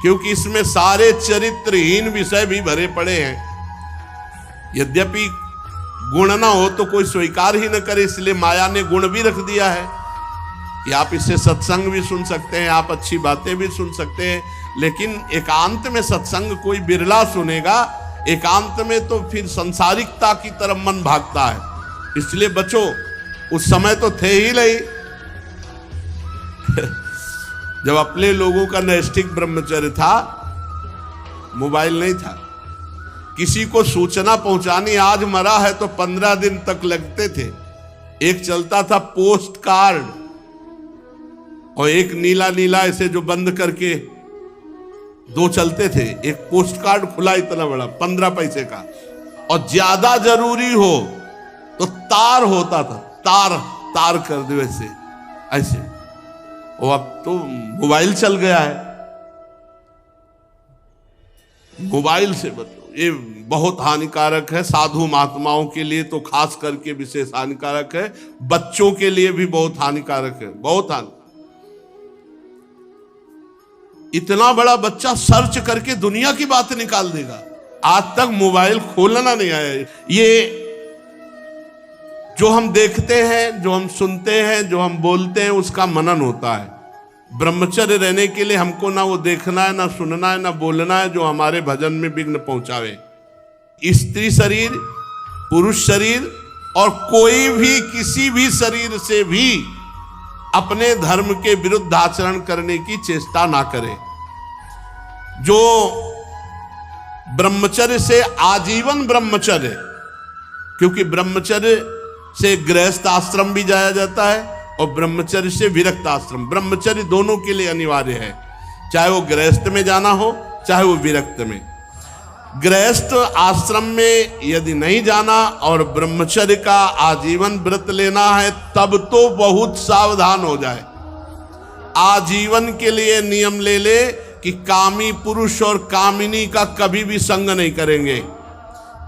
क्योंकि इसमें सारे चरित्रहीन विषय भी भरे पड़े हैं। यद्यपि गुण ना हो तो कोई स्वीकार ही न करे, इसलिए माया ने गुण भी रख दिया है कि आप इससे सत्संग भी सुन सकते हैं, आप अच्छी बातें भी सुन सकते हैं, लेकिन एकांत में सत्संग कोई बिरला सुनेगा। एकांत में तो फिर संसारिकता की तरफ मन भागता है। इसलिए बचो, उस समय तो थे ही नहीं जब अपने लोगों का नैष्ठिक ब्रह्मचर्य था, मोबाइल नहीं था। किसी को सूचना पहुंचानी, आज मरा है तो 15 दिन तक लगते थे। एक चलता था पोस्ट कार्ड, और एक नीला नीला ऐसे जो बंद करके दो चलते थे, एक पोस्ट कार्ड खुला इतना बड़ा 15 पैसे का, और ज्यादा जरूरी हो तो तार होता था, तार कर दो ऐसे ऐसे। और अब तो मोबाइल चल गया है, मोबाइल से बचो, ये बहुत हानिकारक है। साधु महात्माओं के लिए तो खास करके विशेष हानिकारक है, बच्चों के लिए भी बहुत हानिकारक है, बहुत हानि। इतना बड़ा बच्चा सर्च करके दुनिया की बात निकाल देगा, आज तक मोबाइल खोलना नहीं आया। ये जो हम देखते हैं, जो हम सुनते हैं, जो हम बोलते हैं, उसका मनन होता है। ब्रह्मचर्य रहने के लिए हमको ना वो देखना है, ना सुनना है, ना बोलना है जो हमारे भजन में विघ्न पहुंचावे। स्त्री शरीर, पुरुष शरीर और कोई भी किसी भी शरीर से भी अपने धर्म के विरुद्ध आचरण करने की चेष्टा ना करे। जो ब्रह्मचर्य से आजीवन ब्रह्मचर्य, क्योंकि ब्रह्मचर्य से गृहस्थ आश्रम भी जाया जाता है और ब्रह्मचर्य से विरक्त आश्रम, ब्रह्मचर्य दोनों के लिए अनिवार्य है, चाहे वो गृहस्थ में जाना हो चाहे वो विरक्त में। गृहस्थ आश्रम में यदि नहीं जाना और ब्रह्मचर्य का आजीवन व्रत लेना है, तब तो बहुत सावधान हो जाए। आजीवन के लिए नियम ले ले कि कामी पुरुष और कामिनी का कभी भी संग नहीं करेंगे।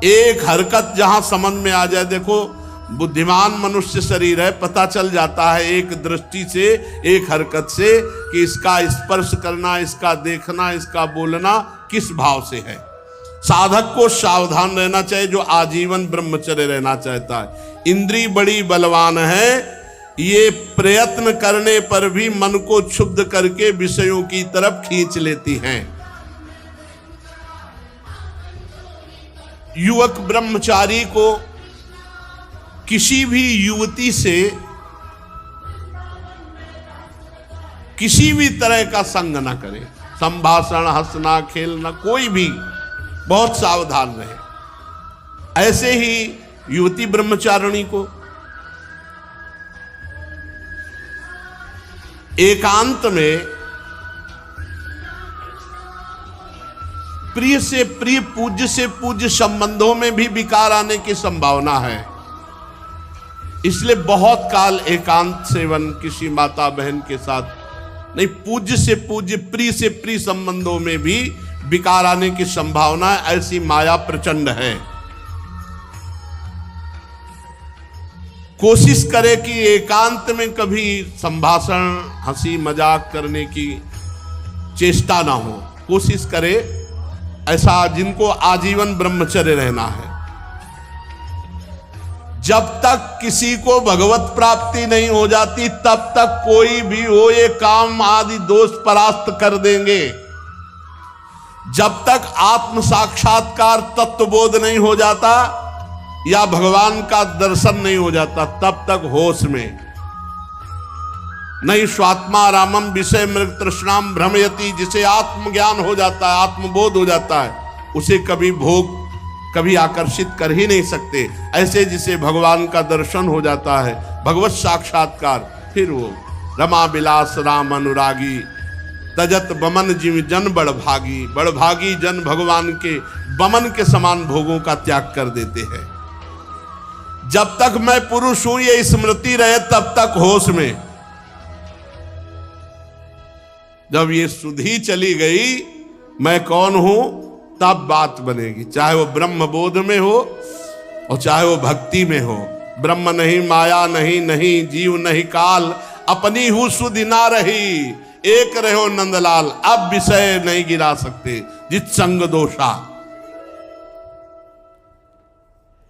एक हरकत जहां समझ में आ जाए, देखो बुद्धिमान मनुष्य शरीर है, पता चल जाता है एक दृष्टि से, एक हरकत से कि इसका स्पर्श करना, इसका देखना, इसका बोलना किस भाव से है। साधक को सावधान रहना चाहिए जो आजीवन ब्रह्मचर्य रहना चाहता है। इंद्री बड़ी बलवान है, ये प्रयत्न करने पर भी मन को क्षुब्ध करके विषयों की तरफ खींच लेती हैं। युवक ब्रह्मचारी को किसी भी युवती से किसी भी तरह का संग ना करे, संभाषण, हंसना, खेलना, कोई भी, बहुत सावधान रहे। ऐसे ही युवती ब्रह्मचारिणी को एकांत में प्रिय से प्रिय, पूज्य से पूज्य संबंधों में भी विकार आने की संभावना है। इसलिए बहुत काल एकांत सेवन किसी माता बहन के साथ नहीं, पूज्य से पूज्य, प्रिय से प्रिय संबंधों में भी विकार आने की संभावना है। ऐसी माया प्रचंड है। कोशिश करे कि एकांत में कभी संभाषण, हंसी मजाक करने की चेष्टा ना हो। कोशिश करे ऐसा जिनको आजीवन ब्रह्मचर्य रहना है। जब तक किसी को भगवत प्राप्ति नहीं हो जाती, तब तक कोई भी हो ये काम आदि दोष परास्त कर देंगे। जब तक आत्म साक्षात्कार तत्वबोध नहीं हो जाता या भगवान का दर्शन नहीं हो जाता, तब तक होश में नहीं। स्वात्मा रामम विषय मृग तृष्णाम भ्रमयति, जिसे आत्मज्ञान हो जाता है, आत्मबोध हो जाता है, उसे कभी भोग कभी आकर्षित कर ही नहीं सकते। ऐसे जिसे भगवान का दर्शन हो जाता है, भगवत साक्षात्कार, फिर वो रमा विलास राम अनुरागी, तजत बमन जीव जन बड़भागी। बड़भागी जन भगवान के बमन के समान भोगों का त्याग कर देते हैं। जब तक मैं पुरुष हूं ये स्मृति रहे, तब तक होश में। जब ये सुधि चली गई मैं कौन हूं, तब बात बनेगी। चाहे वो ब्रह्म बोध में हो और चाहे वो भक्ति में हो। ब्रह्म नहीं, माया नहीं, नहीं जीव नहीं काल, अपनी हूं सुधि ना रही, एक रहो नंदलाल, अब विषय नहीं गिरा सकते जित संग दोषा।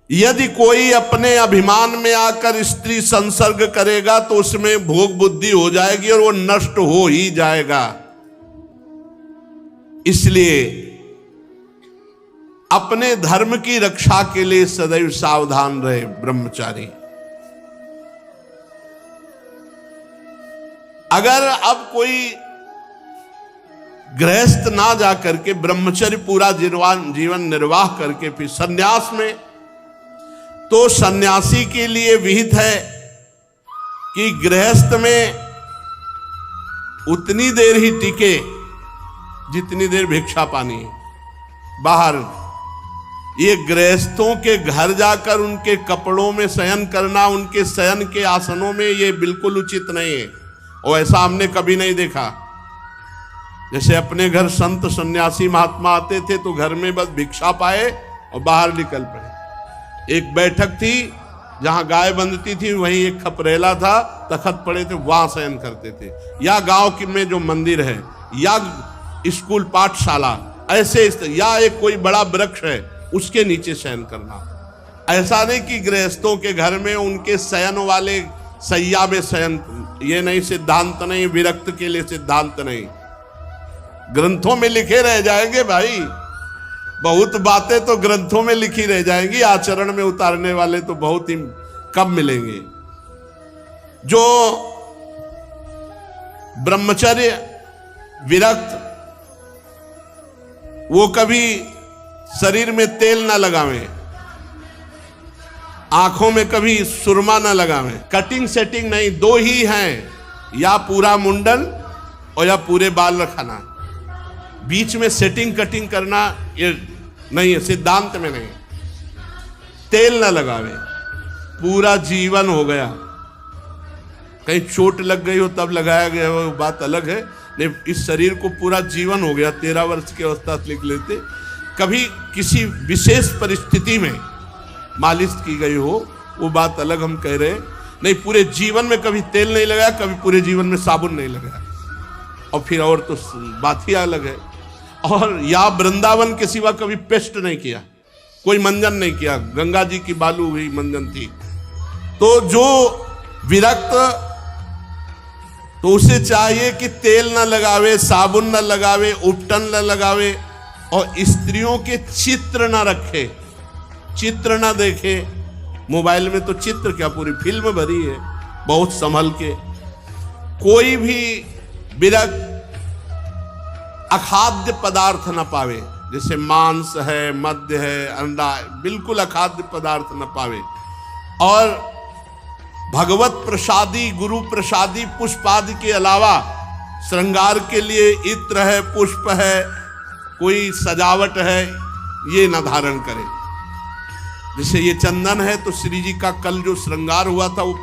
यदि कोई अपने अभिमान में आकर स्त्री संसर्ग करेगा तो उसमें भोग बुद्धि हो जाएगी और वो नष्ट हो ही जाएगा। इसलिए अपने धर्म की रक्षा के लिए सदैव सावधान रहे ब्रह्मचारी। अगर अब कोई गृहस्थ ना जा करके ब्रह्मचर्य पूरा जीवन निर्वाह करके फिर सन्यास में, तो सन्यासी के लिए विहित है कि गृहस्थ में उतनी देर ही टिके जितनी देर भिक्षा पानी है। बाहर ये गृहस्थों के घर जाकर उनके कपड़ों में शयन करना, उनके शयन के आसनों में, ये बिल्कुल उचित नहीं है और ऐसा हमने कभी नहीं देखा। जैसे अपने घर संत सन्यासी महात्मा आते थे तो घर में बस भिक्षा पाए और बाहर निकल पड़े। एक बैठक थी जहां गाय बंधती थी, वहीं एक खपरेला था, तखत पड़े थे, वहां शयन करते थे। या गांव में जो मंदिर है, या स्कूल पाठशाला, ऐसे या एक कोई बड़ा वृक्ष है उसके नीचे शयन करना। ऐसा नहीं कि गृहस्थों के घर में उनके शयन वाले सैया में शयन, ये नहीं, सिद्धांत नहीं, विरक्त के लिए सिद्धांत नहीं, ग्रंथों में लिखे रह जाएंगे भाई। बहुत बातें तो ग्रंथों में लिखी रह जाएंगी, आचरण में उतारने वाले तो बहुत ही कम मिलेंगे। जो ब्रह्मचर्य विरक्त, वो कभी शरीर में तेल ना लगावें, आंखों में कभी सुरमा ना लगावें, कटिंग सेटिंग नहीं, दो ही हैं, या पूरा मुंडन और या पूरे बाल रखना। बीच में सेटिंग कटिंग करना ये नहीं है, सिद्धांत में नहीं। तेल ना लगावे, पूरा जीवन हो गया, कहीं चोट लग गई हो तब लगाया गया वो बात अलग है, नहीं इस शरीर को पूरा जीवन हो गया, 13 वर्ष की अवस्था से लिख लेते, कभी किसी विशेष परिस्थिति में मालिश की गई हो वो बात अलग हम कह रहे। नहीं, पूरे जीवन में कभी तेल नहीं लगाया, कभी पूरे जीवन में साबुन नहीं लगाया, और फिर और तो बात ही अलग है। और या वृंदावन के सिवा कभी पेस्ट नहीं किया, कोई मंजन नहीं किया, गंगा जी की बालू हुई मंजन थी। तो जो विरक्त, तो उसे चाहिए कि तेल ना लगावे, साबुन ना लगावे, उपटन ना लगावे, और स्त्रियों के चित्र ना रखे, चित्र ना देखे। मोबाइल में तो चित्र क्या, पूरी फिल्म भरी है, बहुत संभल के। कोई भी विरक्त अखाद्य पदार्थ न पावे, जैसे मांस है, मद्य है, अंडा, बिल्कुल अखाद्य पदार्थ न पावे। और भगवत प्रसादी, गुरु प्रसादी पुष्प आदि के अलावा श्रृंगार के लिए इत्र है, पुष्प है, कोई सजावट है, ये न धारण करे। जैसे ये चंदन है तो श्री जी का कल जो श्रृंगार हुआ था वो